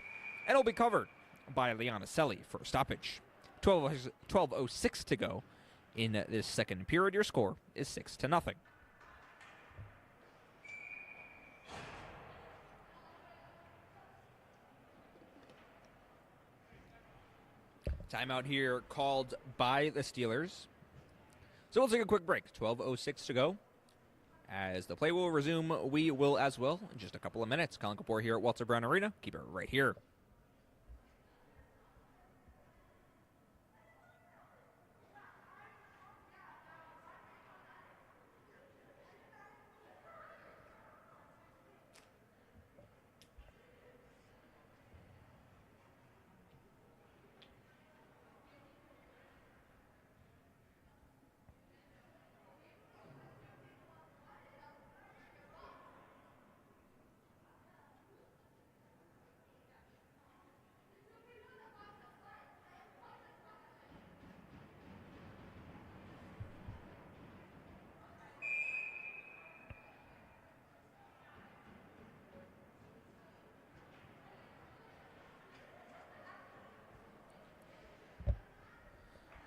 and it'll be covered by Liana Selly for a stoppage. 12:06 to go in this second period. Your score is 6-0. Timeout here called by the Steelers. So we'll take a quick break. 12:06 to go. As the play will resume, we will as well in just a couple of minutes. Colin Kapoor here at Walter Brown Arena. Keep it right here.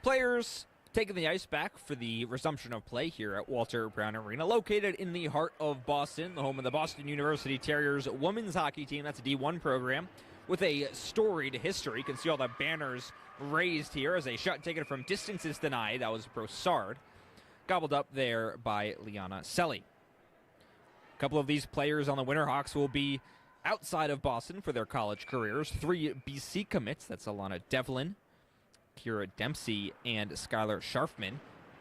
Players taking the ice back for the resumption of play here at Walter Brown Arena, located in the heart of Boston, the home of the Boston University Terriers women's hockey team. That's a D1 program with a storied history. You can see all the banners raised here as a shot taken from distance is denied. That was Broussard, gobbled up there by Liana Selly. A couple of these players on the Winterhawks will be outside of Boston for their college careers. 3 BC commits. That's Alana Devlin, Kira Dempsey, and Skylar Scharfman.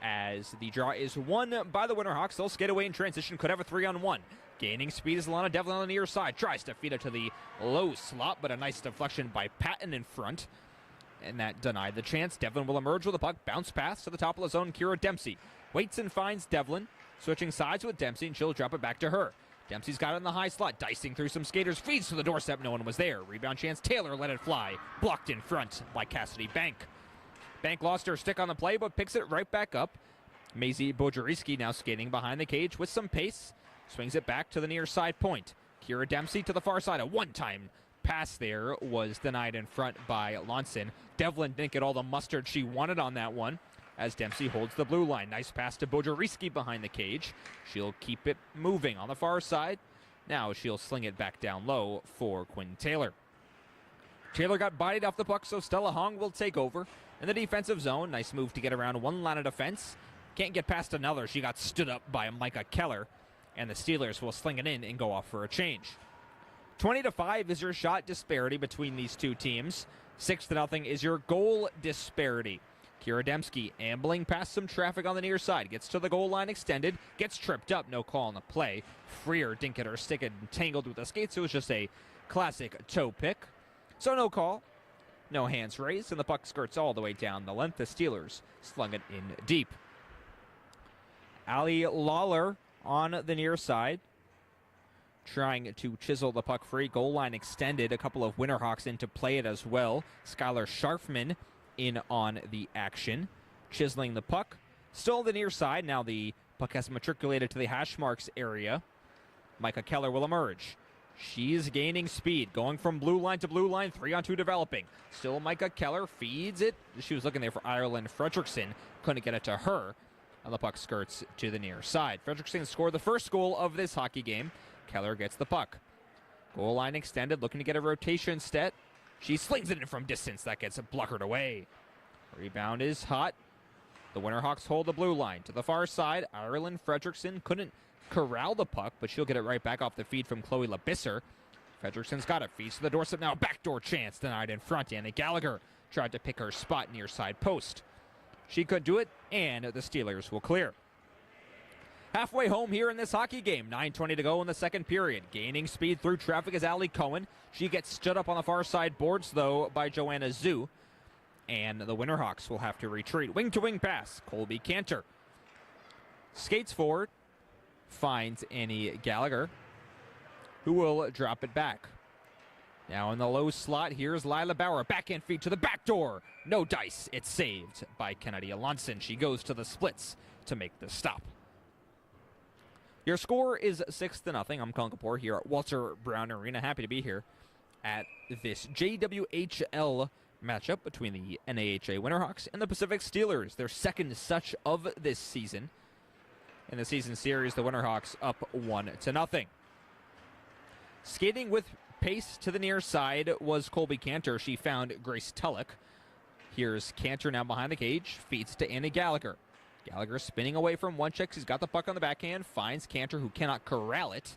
As the draw is won by the Winterhawks, they'll skate away in transition, could have a 3-on-1. Gaining speed is Alana Devlin on the near side, tries to feed it to the low slot, but a nice deflection by Patton in front, and that denied the chance. Devlin will emerge with a puck, bounce pass to the top of the zone. Kira Dempsey waits and finds Devlin, switching sides with Dempsey, and she'll drop it back to her. Dempsey's got it in the high slot, dicing through some skaters, feeds to the doorstep, no one was there. Rebound chance, Taylor let it fly, blocked in front by Cassidy Bank. Bank lost her stick on the play, but picks it right back up. Maisie Bojeriski now skating behind the cage with some pace. Swings it back to the near side point. Kira Dempsey to the far side. A one-time pass there was denied in front by Lonson. Devlin didn't get all the mustard she wanted on that one as Dempsey holds the blue line. Nice pass to Bojeriski behind the cage. She'll keep it moving on the far side. Now she'll sling it back down low for Quinn Taylor. Taylor got bodied off the puck, so Stella Hong will take over in the defensive zone. Nice move to get around one line of defense. Can't get past another. She got stood up by Micah Keller, and the Steelers will sling it in and go off for a change. 20-5 is your shot disparity between these two teams. 6-0 is your goal disparity. Kira Dempsey ambling past some traffic on the near side. Gets to the goal line extended. Gets tripped up. No call on the play. Freer didn't get her stick entangled with the skates. It was just a classic toe pick. So no call. No hands raised, and the puck skirts all the way down the length. The Steelers slung it in deep. Allie Lawler on the near side, trying to chisel the puck free. Goal line extended. A couple of Winterhawks in to play it as well. Skylar Scharfman in on the action, chiseling the puck. Still the near side. Now the puck has matriculated to the hash marks area. Micah Keller will emerge. She's gaining speed, going from blue line to blue line, 3-on-2 developing. Still Micah Keller feeds it. She was looking there for Ireland Fredrickson. Couldn't get it to her. And the puck skirts to the near side. Fredrickson scored the first goal of this hockey game. Keller gets the puck. Goal line extended, looking to get a rotation set. She slings it in from distance. That gets blockered away. Rebound is hot. The Winterhawks hold the blue line. To the far side, Ireland Fredrickson couldn't corral the puck, but she'll get it right back off the feed from Chloe Labisser. Fredrickson's got it. Feeds to the doorstep now. Backdoor chance denied in front. Anna Gallagher tried to pick her spot near side post. She could do it, and the Steelers will clear. Halfway home here in this hockey game. 9:20 to go in the second period. Gaining speed through traffic is Allie Cohen. She gets stood up on the far side boards, though, by Joanna Zhu. And the Winterhawks will have to retreat. Wing-to-wing pass. Colby Cantor skates forward. Finds Annie Gallagher, who will drop it back. Now in the low slot, here's Lila Bauer. Backhand feed to the back door. No dice. It's saved by Kennedy Alonson. She goes to the splits to make the stop. Your score is 6-0. I'm Colin Kapoor here at Walter Brown Arena. Happy to be here at this JWHL matchup between the NAHA Winterhawks and the Pacific Steelers. Their second such of this season. In the season series, the Winterhawks up 1-0. Skating with pace to the near side was Colby Cantor. She found Grace Tulloch. Here's Cantor now behind the cage, feeds to Annie Gallagher. Gallagher spinning away from one check. He's got the puck on the backhand, finds Cantor, who cannot corral it,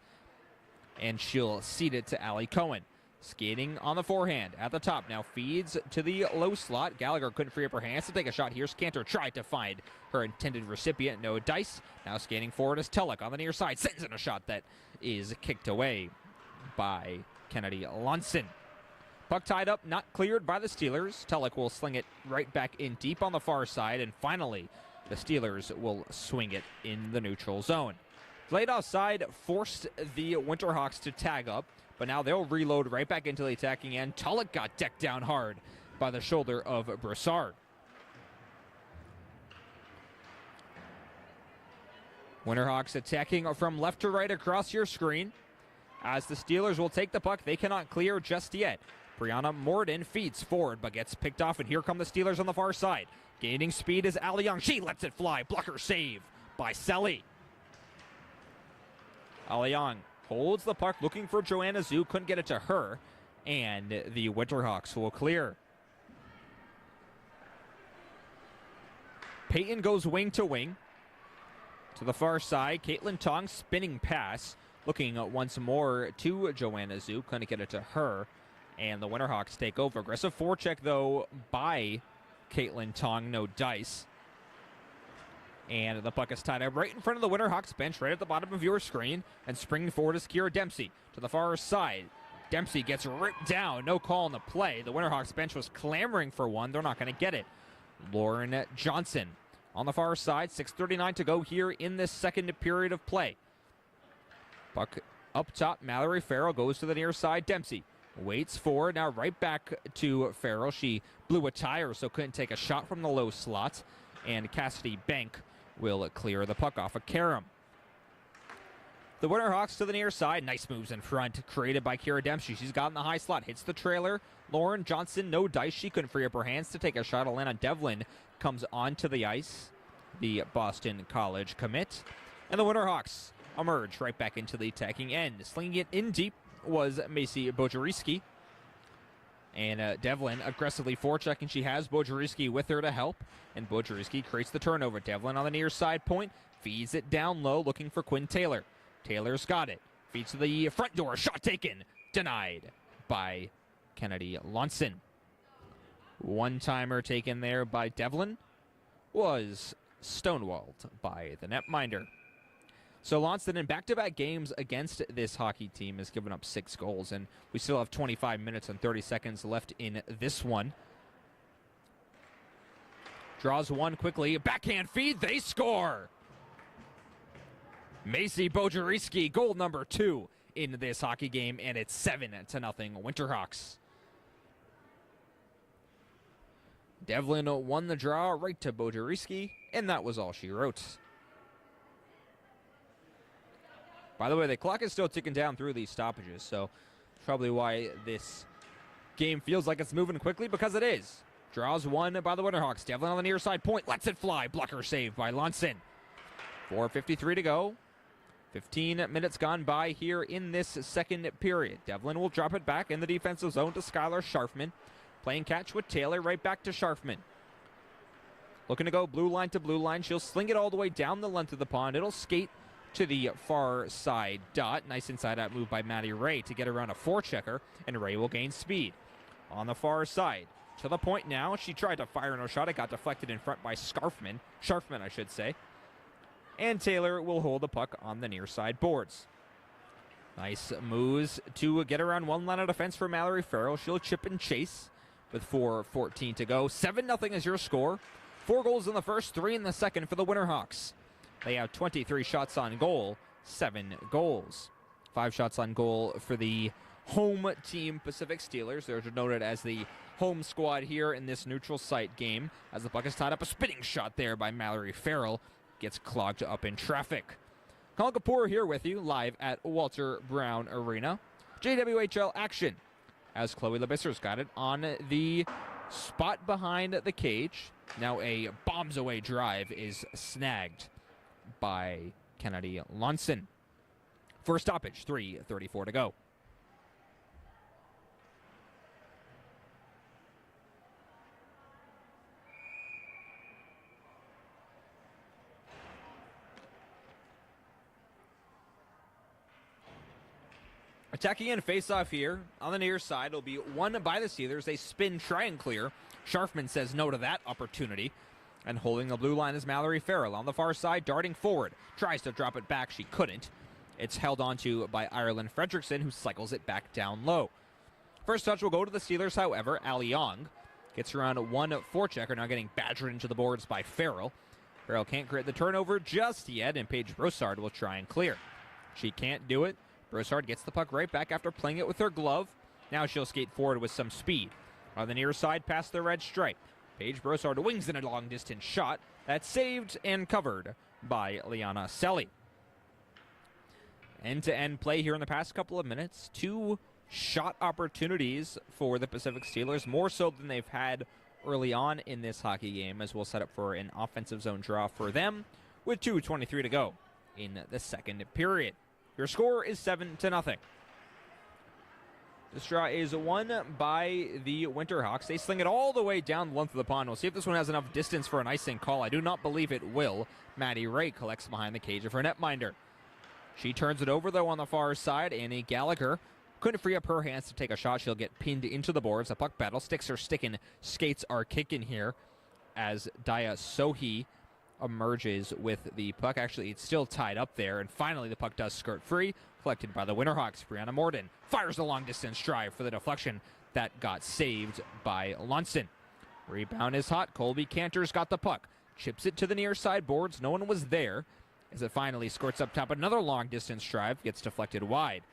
and she'll seed it to Allie Cohen. Skating on the forehand at the top. Now feeds to the low slot. Gallagher couldn't free up her hands to take a shot. Here's Cantor, tried to find her intended recipient. No dice. Now skating forward is Tulloch on the near side. Sends in a shot that is kicked away by Kennedy Lunson. Puck tied up, not cleared by the Steelers. Tulloch will sling it right back in deep on the far side. And finally, the Steelers will swing it in the neutral zone. Played offside forced the Winterhawks to tag up. But now they'll reload right back into the attacking end. Tulloch got decked down hard by the shoulder of Broussard. Winterhawks attacking from left to right across your screen. As the Steelers will take the puck, they cannot clear just yet. Brianna Morden feeds forward but gets picked off, and here come the Steelers on the far side. Gaining speed is Allie Young. She lets it fly. Blocker save by Selly. Allie Young holds the puck, looking for Joanna Zhu, couldn't get it to her, and the Winterhawks will clear. Peyton goes wing to wing. To the far side, Caitlin Tong spinning pass, looking once more to Joanna Zhu, couldn't get it to her, and the Winterhawks take over. Aggressive forecheck, though, by Caitlin Tong, no dice. And the puck is tied up right in front of the Winterhawks bench, right at the bottom of your screen. And springing forward is Kira Dempsey to the far side. Dempsey gets ripped down. No call on the play. The Winterhawks bench was clamoring for one. They're not going to get it. Lauren Johnson on the far side. 6:39 to go here in this second period of play. Puck up top. Mallory Farrell goes to the near side. Dempsey waits forward. Now right back to Farrell. She blew a tire, so couldn't take a shot from the low slot. And Cassidy Bank will clear the puck off of Karam. The Winterhawks to the near side. Nice moves in front, created by Kira Dempsey. She's got in the high slot, hits the trailer. Lauren Johnson, no dice. She couldn't free up her hands to take a shot. Alana Devlin comes onto the ice, the Boston College commit. And the Winterhawks emerge right back into the attacking end. Slinging it in deep was Macy Bojeriski. And Devlin aggressively forechecking. She has Bojeriski with her to help. And Bojeriski creates the turnover. Devlin on the near side point. Feeds it down low, looking for Quinn Taylor. Taylor's got it. Feeds to the front door. Shot taken. Denied by Kennedy Lunson. One-timer taken there by Devlin was stonewalled by the netminder. So Launceston in back-to-back games against this hockey team has given up 6 goals, and we still have 25 minutes and 30 seconds left in this one. Draws one quickly, backhand feed, they score! Macy Bojeriski, goal number 2 in this hockey game, and it's 7-0 Winterhawks. Devlin won the draw right to Bojeriski, and that was all she wrote. By the way, the clock is still ticking down through these stoppages, so probably why this game feels like it's moving quickly, because it is. Draws one by the Winterhawks. Devlin on the near side point, lets it fly. Blocker save by Lunson. 4:53 to go. 15 minutes gone by here in this second period. Devlin will drop it back in the defensive zone to Skylar Scharfman. Playing catch with Taylor, right back to Scharfman. Looking to go blue line to blue line. She'll sling it all the way down the length of the pond. It'll skate to the far side dot. Nice inside-out move by Maddie Ray to get around a forechecker, and Ray will gain speed. On the far side, to the point now. She tried to fire no shot. It got deflected in front by Scharfman, I should say. And Taylor will hold the puck on the near side boards. Nice moves to get around one line of defense for Mallory Farrell. She'll chip and chase with 4:14 to go. 7-0 is your score. 4 goals in the first, 3 in the second for the Winterhawks. They have 23 shots on goal, 7 goals. 5 shots on goal for the home team Pacific Steelers. They're noted as the home squad here in this neutral site game. As the puck is tied up, a spinning shot there by Mallory Farrell. Gets clogged up in traffic. Colin Kapoor here with you live at Walter Brown Arena. JWHL action as Chloe Lebisser's got it on the spot behind the cage. Now a bombs away drive is snagged by Kennedy Lunson. For stoppage, 3:34 to go. Attacking in face-off here on the near side. It'll be won by the Steelers. They spin, try and clear. Scharfman says no to that opportunity. And holding the blue line is Mallory Farrell. On the far side, darting forward. Tries to drop it back. She couldn't. It's held onto by Ireland Fredrickson, who cycles it back down low. First touch will go to the Steelers, however. Ali Young gets around one forechecker, now getting badgered into the boards by Farrell. Farrell can't create the turnover just yet, and Paige Broussard will try and clear. She can't do it. Broussard gets the puck right back after playing it with her glove. Now she'll skate forward with some speed. On the near side, past the red stripe. Paige Broussard wings in a long-distance shot. That's saved and covered by Liana Selly. End-to-end play here in the past couple of minutes. 2 shot opportunities for the Pacific Steelers, more so than they've had early on in this hockey game, as we'll set up for an offensive zone draw for them with 2:23 to go in the second period. Your score is 7-0. This draw is won by the Winterhawks. They sling it all the way down the length of the pond. We'll see if this one has enough distance for an icing call. I do not believe it will. Maddie Ray collects behind the cage of her netminder. She turns it over, though, on the far side. Annie Gallagher couldn't free up her hands to take a shot. She'll get pinned into the boards. A puck battle. Sticks are sticking. Skates are kicking here as Daya Sohi emerges with the puck. Actually, it's still tied up there. And finally, the puck does skirt free. Collected by the Winterhawks. Brianna Morden fires the long-distance drive for the deflection. That got saved by Lunson. Rebound is hot. Colby Cantor's got the puck. Chips it to the near side boards. No one was there as it finally squirts up top. Another long-distance drive gets deflected wide.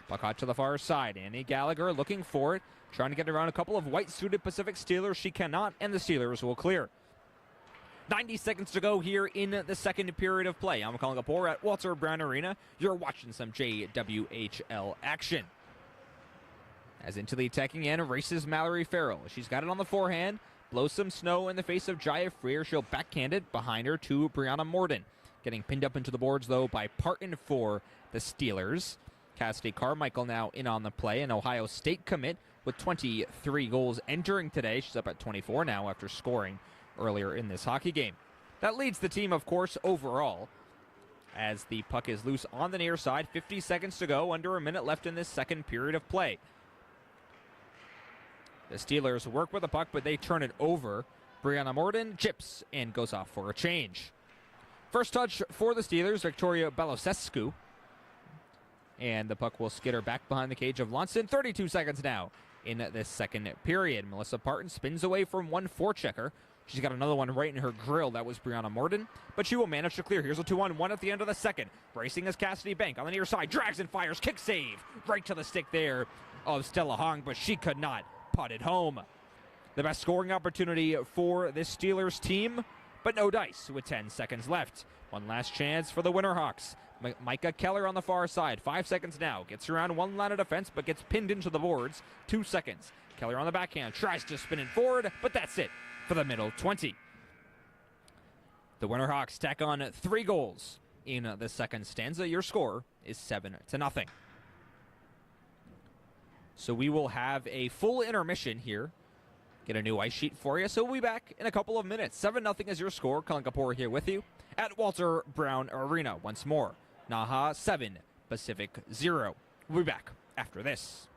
Puck hot to the far side. Annie Gallagher looking for it. Trying to get around a couple of white-suited Pacific Steelers. She cannot, and the Steelers will clear. 90 seconds to go here in the second period of play. I'm Colin Kapoor at Walter Brown Arena. You're watching some JWHL action. As into the attacking end races Mallory Farrell. She's got it on the forehand. Blows some snow in the face of Jaya Freer. She'll backhand it behind her to Brianna Morden. Getting pinned up into the boards, though, by Parton for the Steelers. Cassidy Carmichael now in on the play. An Ohio State commit with 23 goals entering today. She's up at 24 now after scoring earlier in this hockey game. That leads the team, of course, overall, as the puck is loose on the near side. 50 seconds to go, under a minute left in this second period of play. The Steelers work with the puck, but they turn it over. Brianna Morden chips and goes off for a change. First touch for the Steelers, Victoria Balosescu. And the puck will skitter back behind the cage of Lunson. 32 seconds now in this second period. Melissa Parton spins away from one forechecker. She's got another one right in her grill. That was Brianna Morden, but she will manage to clear. Here's a 2-on-1 at the end of the second. Racing is Cassidy Bank on the near side. Drags and fires. Kick save right to the stick there of Stella Hong, but she could not putt it home. The best scoring opportunity for this Steelers team, but no dice with 10 seconds left. One last chance for the Winterhawks. Micah Keller on the far side. 5 seconds now. Gets around one line of defense, but gets pinned into the boards. 2 seconds. Keller on the backhand. Tries to spin it forward, but that's it for the middle 20. The Winterhawks tack on 3 goals in the second stanza. Your score is 7-0. So we will have a full intermission here. Get a new ice sheet for you. So we'll be back in a couple of minutes. 7-0 is your score. Colin Kapoor here with you at Walter Brown Arena. Once more, NAHA 7, Pacific 0. We'll be back after this.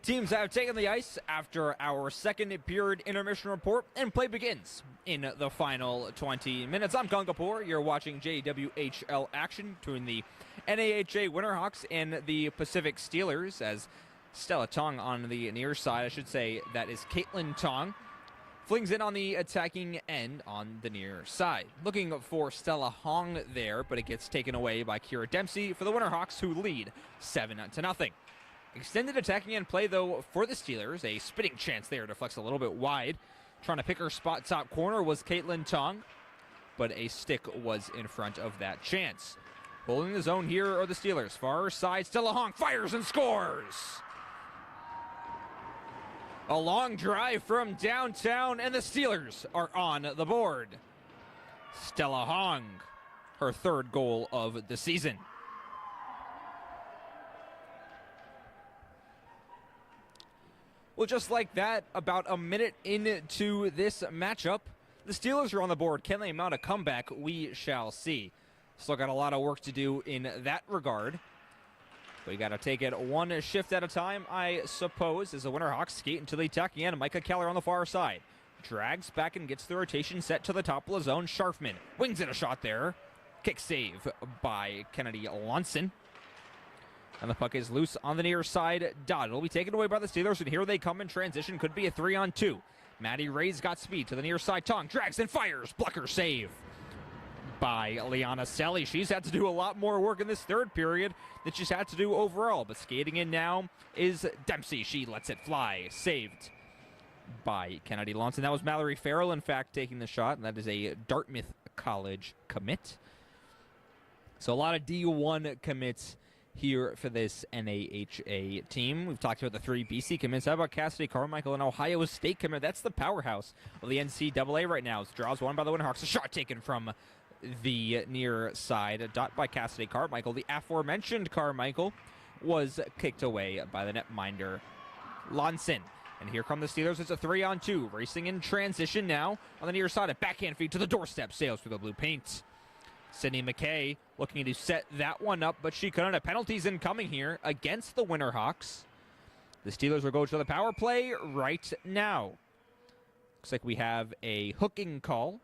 Teams have taken the ice after our second period intermission report, and play begins in the final 20 minutes. I'm Colin Kapoor. You're watching JWHL action between the NAHA Winterhawks and the Pacific Steelers, as Stella Tong on the near side, I should say that is Caitlin Tong, flings in on the attacking end on the near side. Looking for Stella Hong there, but it gets taken away by Kira Dempsey for the Winterhawks, who lead 7-0. Extended attacking end play, though, for the Steelers. A spitting chance there to flex a little bit wide. Trying to pick her spot top corner was Caitlin Tong, but a stick was in front of that chance. Holding the zone here are the Steelers. Far side, Stella Hong fires and scores! A long drive from downtown, and the Steelers are on the board. Stella Hong, her third goal of the season. Well, just like that, about a minute into this matchup, the Steelers are on the board. Can they mount a comeback? We shall see. Still got a lot of work to do in that regard. We got to take it one shift at a time, I suppose, as the Winterhawks skate into the attacking end. Micah Keller on the far side. Drags back and gets the rotation set to the top of the zone. Scharfman wings in a shot there. Kick save by Kennedy Lonson. And the puck is loose on the near side. Dodd will be taken away by the Steelers, and here they come in transition. Could be a 3-on-2. Maddie Ray's got speed to the near side. Tong drags and fires. Blocker save by Liana Selly. She's had to do a lot more work in this third period than she's had to do overall. But skating in now is Dempsey. She lets it fly. Saved by Kennedy Lonson. That was Mallory Farrell, in fact, taking the shot. And that is a Dartmouth College commit. So a lot of D1 commits here for this NAHA team. We've talked about the 3 BC commits. How about Cassidy Carmichael, an Ohio State commit? That's the powerhouse of the NCAA right now. It's draws one by the Winterhawks. A shot taken from the near side. A dot by Cassidy Carmichael. The aforementioned Carmichael was kicked away by the netminder Lonson. And here come the Steelers. It's a 3-on-2. Racing in transition now on the near side. A backhand feed to the doorstep. Sails through the blue paint. Sydney McKay looking to set that one up, but she couldn't. Penalties incoming here against the Winterhawks. The Steelers will go to the power play right now. Looks like we have a hooking call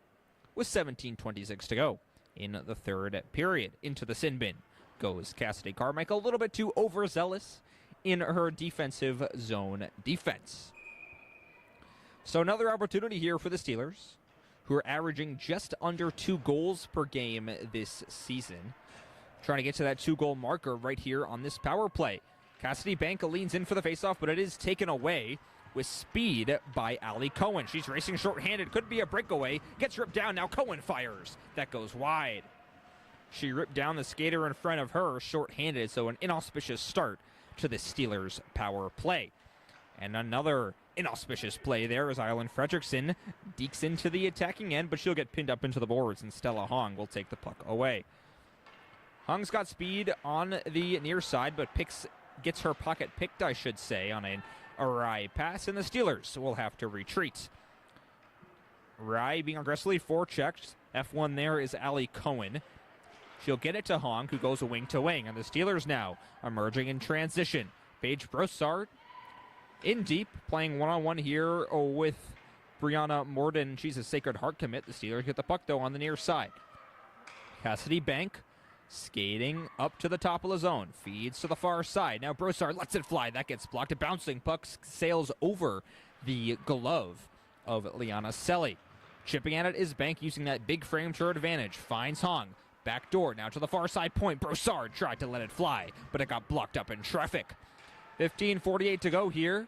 with 17:26 to go in the third period. Into the sin bin goes Cassidy Carmichael, a little bit too overzealous in her defensive zone defense. So another opportunity here for the Steelers, who are averaging just under 2 goals per game this season. Trying to get to that 2-goal marker right here on this power play. Cassidy Bank leans in for the faceoff, but it is taken away with speed by Allie Cohen. She's racing short-handed. Could be a breakaway. Gets ripped down. Now Cohen fires. That goes wide. She ripped down the skater in front of her short-handed, so an inauspicious start to the Steelers' power play. And another inauspicious play there as Island Fredrickson dekes into the attacking end, but she'll get pinned up into the boards, and Stella Hong will take the puck away. Hong's got speed on the near side, but gets her pocket picked, I should say, on an awry pass, and the Steelers will have to retreat. Rye being aggressively forechecked. F1 there is Allie Cohen. She'll get it to Hong, who goes wing to wing, and the Steelers now emerging in transition. Paige Brossard in deep, playing one-on-one here with Brianna Morden. She's a Sacred Heart commit. The Steelers get the puck, though, on the near side. Cassidy Bank skating up to the top of the zone. Feeds to the far side. Now Brossard lets it fly. That gets blocked. A bouncing puck sails over the glove of Liana Selly. Chipping at it is Bank, using that big frame to her advantage. Finds Hong. Back door now to the far side point. Brossard tried to let it fly, but it got blocked up in traffic. 15:48 to go here.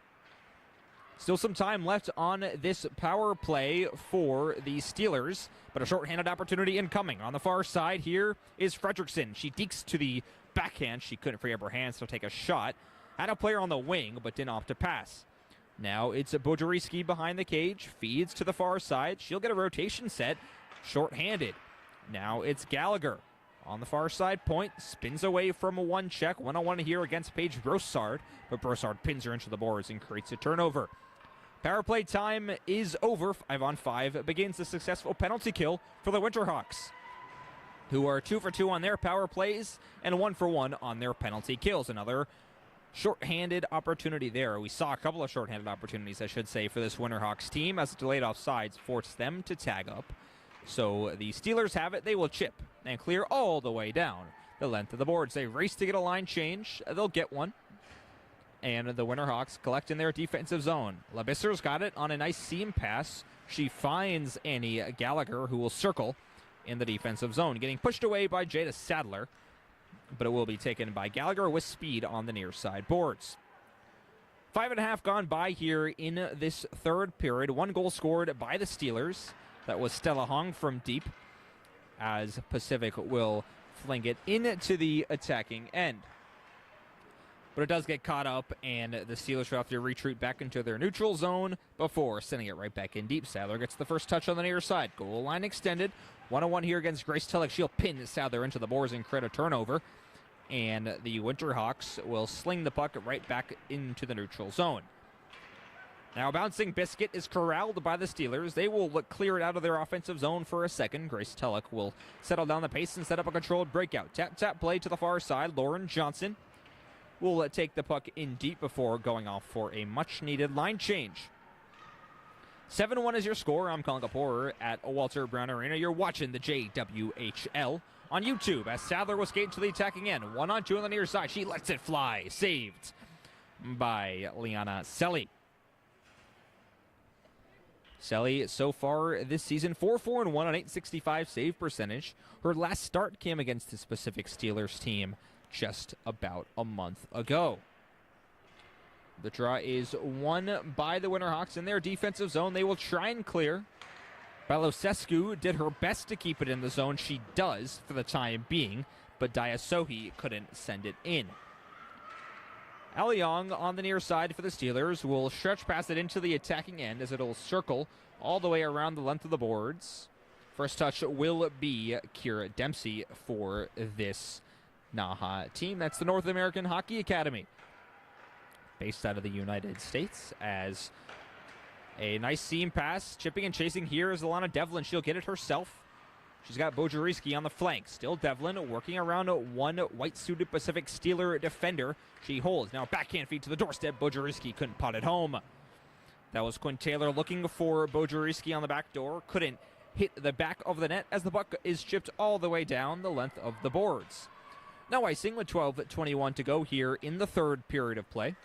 Still some time left on this power play for the Steelers, but a shorthanded opportunity incoming. On the far side here is Fredrickson. She dekes to the backhand. She couldn't free up her hands to take a shot. Had a player on the wing, but didn't opt to pass. Now it's Bodoriski behind the cage. Feeds to the far side. She'll get a rotation set. Shorthanded. Now it's Gallagher. On the far side point, spins away from a one check. One-on-one here against Paige Brossard, but Brossard pins her into the boards and creates a turnover. Power play time is over. 5-on-5 begins the successful penalty kill for the Winterhawks, who are 2 for 2 on their power plays and 1 for 1 on their penalty kills. Another shorthanded opportunity there. We saw a couple of shorthanded opportunities, I should say, for this Winterhawks team as delayed offsides forced them to tag up. So the Steelers have it. They will chip and clear all the way down the length of the boards. They race to get a line change. They'll get one. And the Winterhawks collect in their defensive zone. Labisser's got it on a nice seam pass. She finds Annie Gallagher, who will circle in the defensive zone, getting pushed away by Jada Sadler, but it will be taken by Gallagher with speed on the near side boards. 5.5 gone by here in this third period. 1 goal scored by the Steelers. That was Stella Hong from deep, as Pacific will fling it into the attacking end. But it does get caught up, and the Steelers will have to retreat back into their neutral zone before sending it right back in deep. Sadler gets the first touch on the near side. Goal line extended. 1-on-1 here against Grace Tillich. She'll pin Sadler into the boards and create a turnover. And the Winterhawks will sling the puck right back into the neutral zone. Now bouncing Biscuit is corralled by the Steelers. They will clear it out of their offensive zone for a second. Grace Tillich will settle down the pace and set up a controlled breakout. Tap play to the far side. Lauren Johnson will take the puck in deep before going off for a much-needed line change. 7-1 is your score. I'm Colin Kapoor at Walter Brown Arena. You're watching the JWHL on YouTube as Sadler will skate to the attacking end. 1-on-2 on the near side. She lets it fly. Saved by Liana Selly. Selly, so far this season, 4-4-1 on .865 save percentage. Her last start came against the Pacific Steelers team just about a month ago. The draw is won by the Winterhawks in their defensive zone. They will try and clear. Balosescu did her best to keep it in the zone. She does for the time being, but Diasohi couldn't send it in. Aliong on the near side for the Steelers will stretch past it into the attacking end as it'll circle all the way around the length of the boards. First touch will be Kira Dempsey for this NAHA team. That's the North American Hockey Academy, based out of the United States. As a nice seam pass, chipping and chasing here is Alana Devlin. She'll get it herself. She's got Bojariski on the flank. Still Devlin working around one white-suited Pacific Steeler defender. She holds. Now backhand feed to the doorstep. Bojariski couldn't pot it home. That was Quinn Taylor looking for Bojariski on the back door. Couldn't hit the back of the net as the puck is chipped all the way down the length of the boards. Now icing with 12:21 to go here in the third period of play.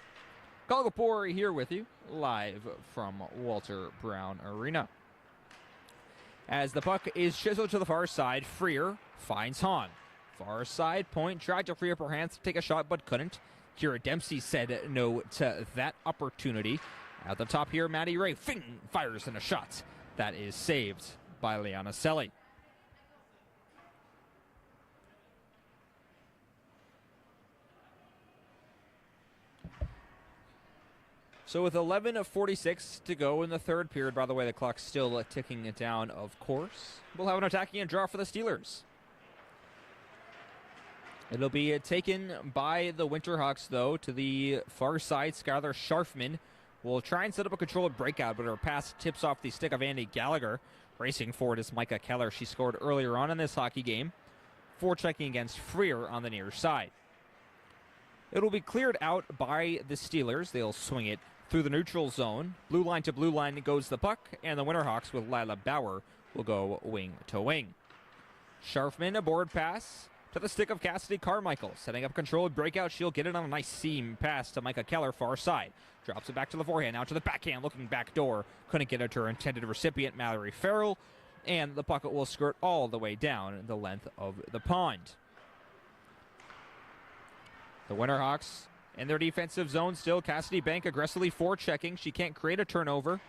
Colin Kapoor here with you, live from Walter Brown Arena. As the puck is chiseled to the far side, Freer finds Hahn. Far side point, tried to free up her hands to take a shot, but couldn't. Kira Dempsey said no to that opportunity. At the top here, Maddie Ray fires in a shot. That is saved by Liana Selly. So with 11:46 to go in the third period, by the way, the clock's still ticking it down, of course. We'll have an attacking and draw for the Steelers. It'll be taken by the Winterhawks, though, to the far side. Skylar Scharfman will try and set up a controlled breakout, but her pass tips off the stick of Andy Gallagher. Racing forward is Micah Keller. She scored earlier on in this hockey game, forechecking against Freer on the near side. It'll be cleared out by the Steelers. They'll swing it through the neutral zone. Blue line to blue line goes the puck, and the Winterhawks with Lila Bauer will go wing to wing. Scharfman, a board pass to the stick of Cassidy Carmichael. Setting up controlled breakout. She'll get it on a nice seam pass to Micah Keller, far side. Drops it back to the forehand. Now to the backhand, looking back door. Couldn't get it to her intended recipient, Mallory Farrell. And the puck will skirt all the way down the length of the pond. The Winterhawks in their defensive zone still. Cassidy Bank aggressively forechecking. She can't create a turnover,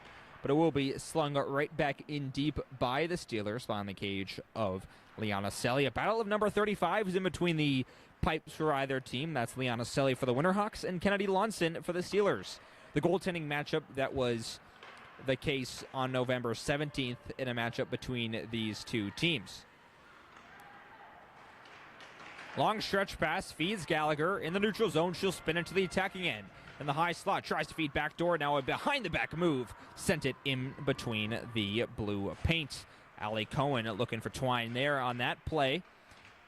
but it will be slung right back in deep by the Steelers. Behind the cage of Liana Selly. A battle of number 35 is in between the pipes for either team. That's Liana Selly for the Winterhawks and Kennedy Lonson for the Steelers. The goaltending matchup that was the case on November 17th in a matchup between these two teams. Long stretch pass feeds Gallagher in the neutral zone. She'll spin into the attacking end. In the high slot, tries to feed back door. Now a behind the back move. Sent it in between the blue paint. Allie Cohen looking for Twine there on that play.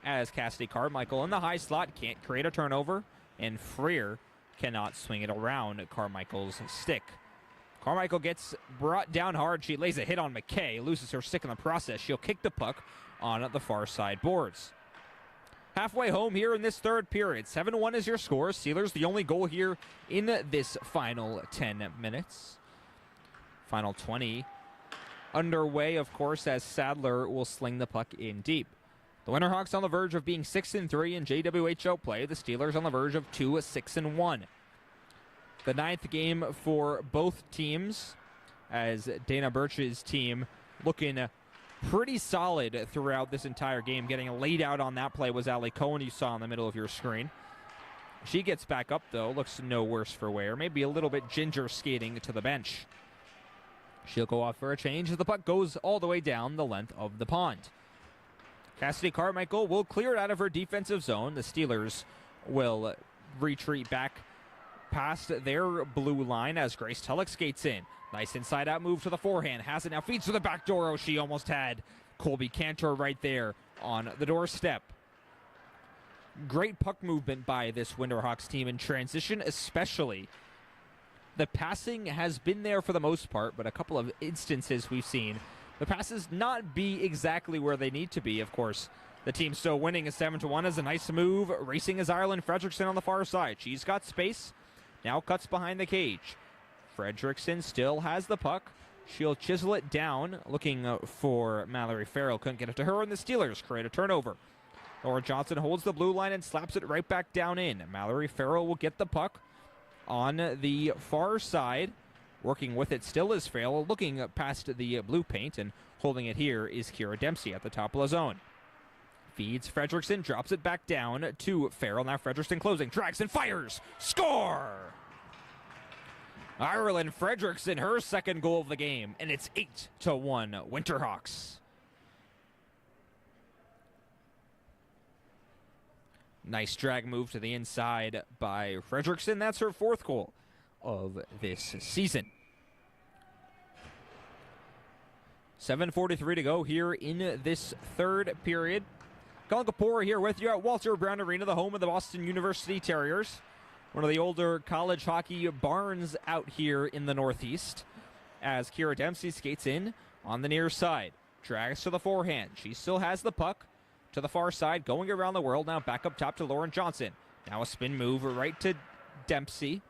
As Cassidy Carmichael in the high slot can't create a turnover. And Freer cannot swing it around Carmichael's stick. Carmichael gets brought down hard. She lays a hit on McKay, loses her stick in the process. She'll kick the puck on the far side boards. Halfway home here in this third period. 7-1 is your score. Steelers the only goal here in this final 10 minutes. Final 20 underway, of course, as Sadler will sling the puck in deep. The Winterhawks on the verge of being 6-3 in JWHL play. The Steelers on the verge of 6-1. The ninth game for both teams, as Dana Birch's team looking pretty solid throughout this entire game. Getting laid out on that play was Allie Cohen, you saw in the middle of your screen. She gets back up, though. Looks no worse for wear. Maybe a little bit ginger skating to the bench. She'll go off for a change as the puck goes all the way down the length of the pond. Cassidy Carmichael will clear it out of her defensive zone. The Steelers will retreat back past their blue line as Grace Tulloch skates in. Nice inside-out move to the forehand. Has it now, feeds to the back door. Oh, she almost had Colby Cantor right there on the doorstep. Great puck movement by this Winterhawks team in transition, especially. The passing has been there for the most part, but a couple of instances we've seen the passes not be exactly where they need to be. Of course, the team still winning is 7-1 is a nice move. Racing is Ireland Fredrickson on the far side. She's got space. Now cuts behind the cage. Fredrickson still has the puck. She'll chisel it down, looking for Mallory Farrell. Couldn't get it to her, and the Steelers create a turnover. Laura Johnson holds the blue line and slaps it right back down in. Mallory Farrell will get the puck on the far side. Working with it still is Farrell, looking past the blue paint, and holding it here is Kira Dempsey at the top of the zone. Feeds Fredrickson, drops it back down to Farrell. Now Fredrickson closing, drags and fires. Score! Ireland Fredrickson, her second goal of the game, and it's 8-1 Winterhawks. Nice drag move to the inside by Fredrickson. That's her fourth goal of this season. 7:43 to go here in this third period. Colin Kapoor here with you at Walter Brown Arena, the home of the Boston University Terriers. One of the older college hockey barns out here in the Northeast. As Kira Dempsey skates in on the near side. Drags to the forehand. She still has the puck to the far side, going around the world. Now back up top to Lauren Johnson. Now a spin move right to Dempsey.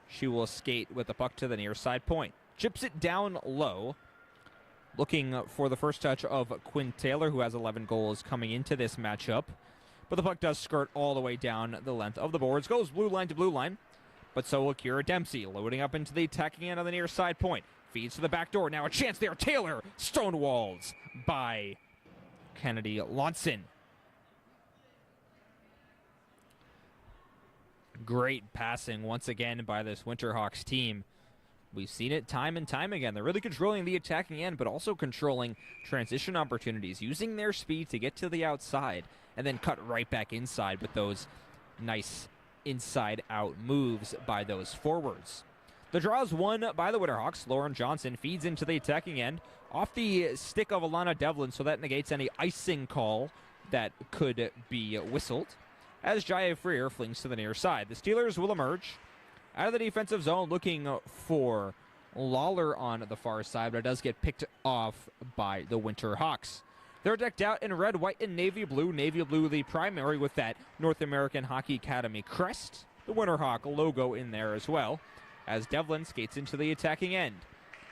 She will skate with the puck to the near side point. Chips it down low. Looking for the first touch of Quinn Taylor, who has 11 goals coming into this matchup. But the puck does skirt all the way down the length of the boards. Goes blue line to blue line. But so will Kira Dempsey, loading up into the attacking end on the near side point. Feeds to the back door. Now a chance there. Taylor stonewalls by Kennedy Lonson. Great passing once again by this Winterhawks team. We've seen it time and time again. They're really controlling the attacking end, but also controlling transition opportunities, using their speed to get to the outside and then cut right back inside with those nice inside-out moves by those forwards. The draw is won by the Winterhawks. Lauren Johnson feeds into the attacking end off the stick of Alana Devlin, so that negates any icing call that could be whistled, as Jaya Freer flings to the near side. The Steelers will emerge out of the defensive zone, looking for Lawler on the far side, but it does get picked off by the Winterhawks. They're decked out in red, white, and navy blue. Navy blue, the primary, with that North American Hockey Academy crest. The Winterhawk logo in there as well, as Devlin skates into the attacking end.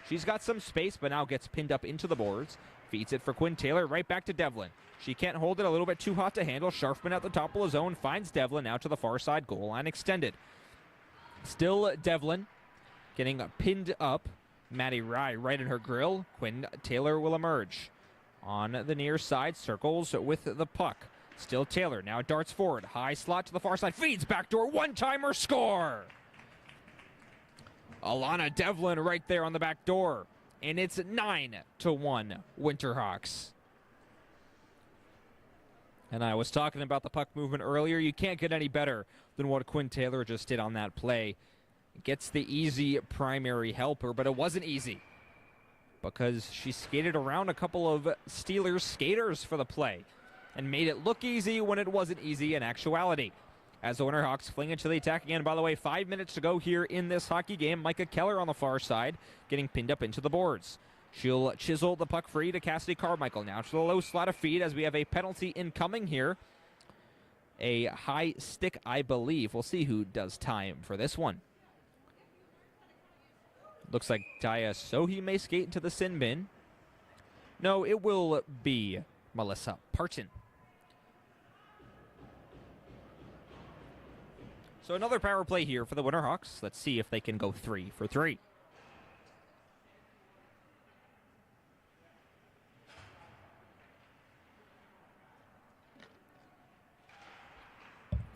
She's got some space, but now gets pinned up into the boards. Feeds it for Quinn Taylor, right back to Devlin. She can't hold it, a little bit too hot to handle. Sharfman at the top of the zone finds Devlin, now to the far side, goal line extended. Still Devlin getting pinned up. Maddie Rye right in her grill. Quinn Taylor will emerge. On the near side, circles with the puck. Still Taylor, now darts forward. High slot to the far side, feeds backdoor, one-timer, score! Alana Devlin right there on the back door. And it's 9-1 Winterhawks. And I was talking about the puck movement earlier. You can't get any better than what Quinn Taylor just did on that play. Gets the easy primary helper, but it wasn't easy because she skated around a couple of Steelers skaters for the play and made it look easy when it wasn't easy in actuality. as the Winterhawks fling into the attack again. By the way, 5 minutes to go here in this hockey game. Micah Keller on the far side getting pinned up into the boards. She'll chisel the puck free to Cassidy Carmichael. Now to the low slot of feed as we have a penalty incoming here. A high stick, I believe. We'll see who does time for this one. Looks like Daya Sohi may skate into the sin bin. No, it will be Melissa Parton. So another power play here for the Winterhawks. Let's see if they can go 3 for 3.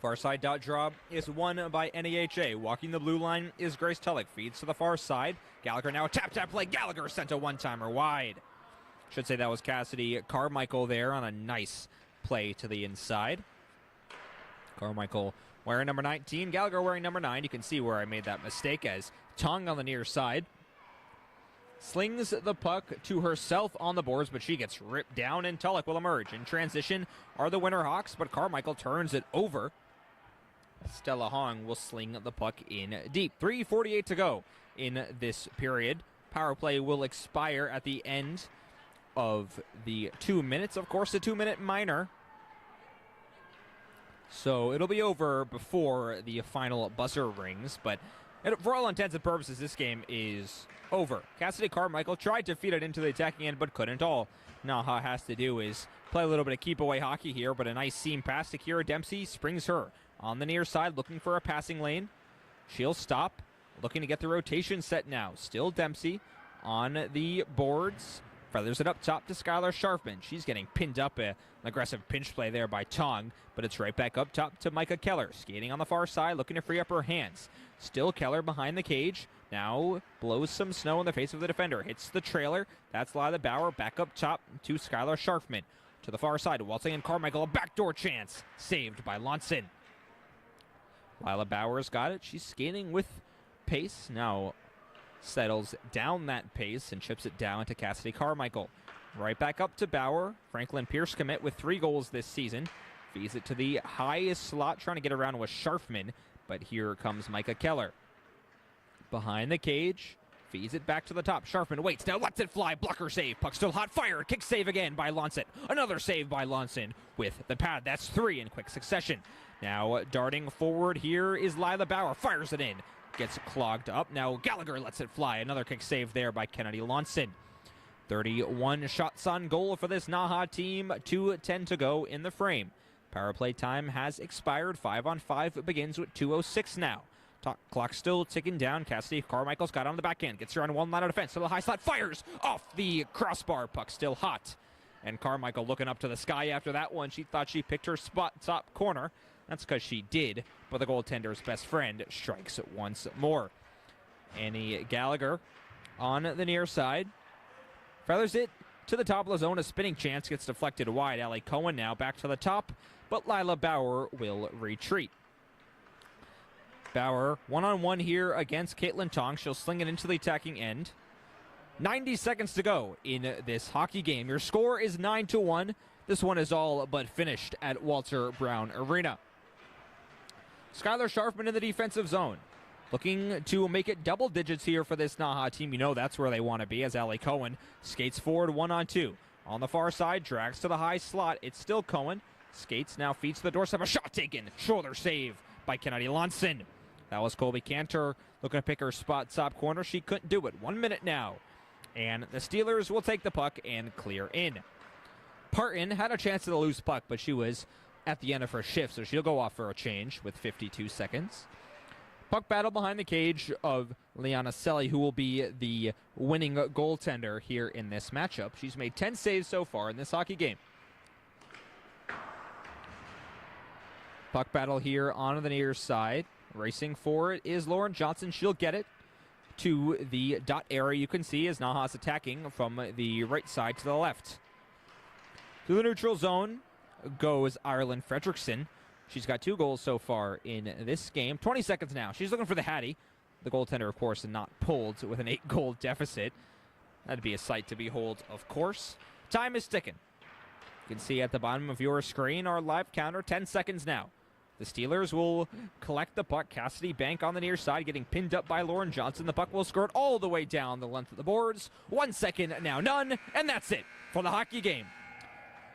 Far side dot draw is won by NAHA. Walking the blue line is Grace Tulloch. Feeds to the far side. Gallagher now a tap play. Gallagher sent a one-timer wide. Should say that was Cassidy Carmichael there on a nice play to the inside. Carmichael wearing number 19. Gallagher wearing number 9. You can see where I made that mistake as Tong on the near side slings the puck to herself on the boards, but she gets ripped down and Tulloch will emerge. In transition are the Winterhawks, but Carmichael turns it over. Stella Hong will sling the puck in deep. 3:48 to go in this period. Power play will expire at the end of the 2 minutes. Of course, a 2-minute minor. So it'll be over before the final buzzer rings. But for all intents and purposes, this game is over. Cassidy Carmichael tried to feed it into the attacking end, but couldn't. All NAHA has to do is play a little bit of keep-away hockey here, but a nice seam pass to Kira Dempsey springs her on the near side, looking for a passing lane. She'll stop, looking to get the rotation set now. Still Dempsey on the boards. Feathers it up top to Skylar Sharfman. She's getting pinned up, an aggressive pinch play there by Tong, but it's right back up top to Micah Keller. Skating on the far side, looking to free up her hands. Still Keller behind the cage. Now blows some snow in the face of the defender. Hits the trailer. That's Lila Bauer back up top to Skylar Sharfman. To the far side, waltzing in Carmichael. A backdoor chance. Saved by Lonson. Lila Bauer's got it. She's skating with pace. Now settles down that pace and chips it down to Cassidy Carmichael. Right back up to Bauer. Franklin Pierce commit with 3 goals this season. Feeds it to the highest slot, trying to get around with Sharfman. But here comes Micah Keller. Behind the cage. Feeds it back to the top. Sharfman waits. Now lets it fly. Blocker save. Puck still hot. Fire. Kick save again by Lonson. Another save by Lonson with the pad. That's 3 in quick succession. Now darting forward here is Lila Bauer. Fires it in. Gets clogged up. Now Gallagher lets it fly. Another kick save there by Kennedy Lonson. 31 shots on goal for this NAHA team. 2:10 to go in the frame. Power play time has expired. 5-on-5 begins with 2:06 now. Clock still ticking down. Cassidy Carmichael's got on the back end. Gets her on one line of defense to the high slot. Fires off the crossbar. Puck still hot. And Carmichael looking up to the sky after that one. She thought she picked her spot top corner. That's because she did. But the goaltender's best friend strikes once more. Annie Gallagher on the near side. Feathers it to the top of the zone. A spinning chance gets deflected wide. Allie Cohen now back to the top. But Lila Bauer will retreat. Bauer, one-on-one here against Caitlin Tong. She'll sling it into the attacking end. 90 seconds to go in this hockey game. Your score is 9-1. This one is all but finished at Walter Brown Arena. Skylar Sharfman in the defensive zone. Looking to make it double digits here for this NAHA team. You know that's where they want to be as Allie Cohen skates forward 1-on-2. On the far side, drags to the high slot. It's still Cohen. Skates now, feeds to the doorstep. A shot taken. Shoulder save by Kennedy Lonson. That was Colby Cantor looking to pick her spot top corner. She couldn't do it. 1 minute now. And the Steelers will take the puck and clear in. Parton had a chance to the loose puck, but she was at the end of her shift, so she'll go off for a change with 52 seconds. Puck battle behind the cage of Liana Selly, who will be the winning goaltender here in this matchup. She's made 10 saves so far in this hockey game. Puck battle here on the near side. Racing for it is Lauren Johnson. She'll get it to the dot area. You can see as NAHA's attacking from the right side to the left. To the neutral zone goes Ireland Fredrickson. She's got 2 goals so far in this game. 20 seconds now. She's looking for the Hattie. The goaltender, of course, not pulled with an 8-goal deficit. That'd be a sight to behold, of course. Time is ticking. You can see at the bottom of your screen our live counter. 10 seconds now. The Steelers will collect the puck. Cassidy Bank on the near side, getting pinned up by Lauren Johnson. The puck will skirt all the way down the length of the boards. 1 second, now none, and that's it for the hockey game.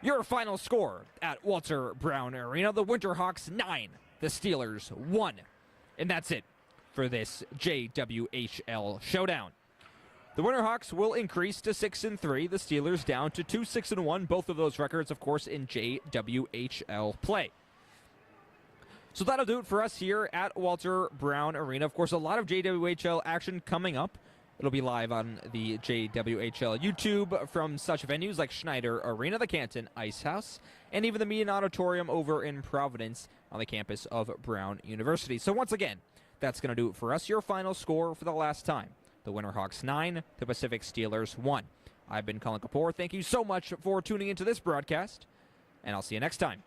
Your final score at Walter Brown Arena, the Winterhawks 9, the Steelers 1. And that's it for this JWHL showdown. The Winterhawks will increase to 6-3, the Steelers down to 2-6-1, both of those records, of course, in JWHL play. So that'll do it for us here at Walter Brown Arena. Of course, a lot of JWHL action coming up. It'll be live on the JWHL YouTube from such venues like Schneider Arena, the Canton Ice House, and even the Meehan Auditorium over in Providence on the campus of Brown University. So once again, that's going to do it for us. Your final score for the last time. The Winterhawks 9, the Pacific Steelers 1. I've been Colin Kapoor. Thank you so much for tuning into this broadcast, and I'll see you next time.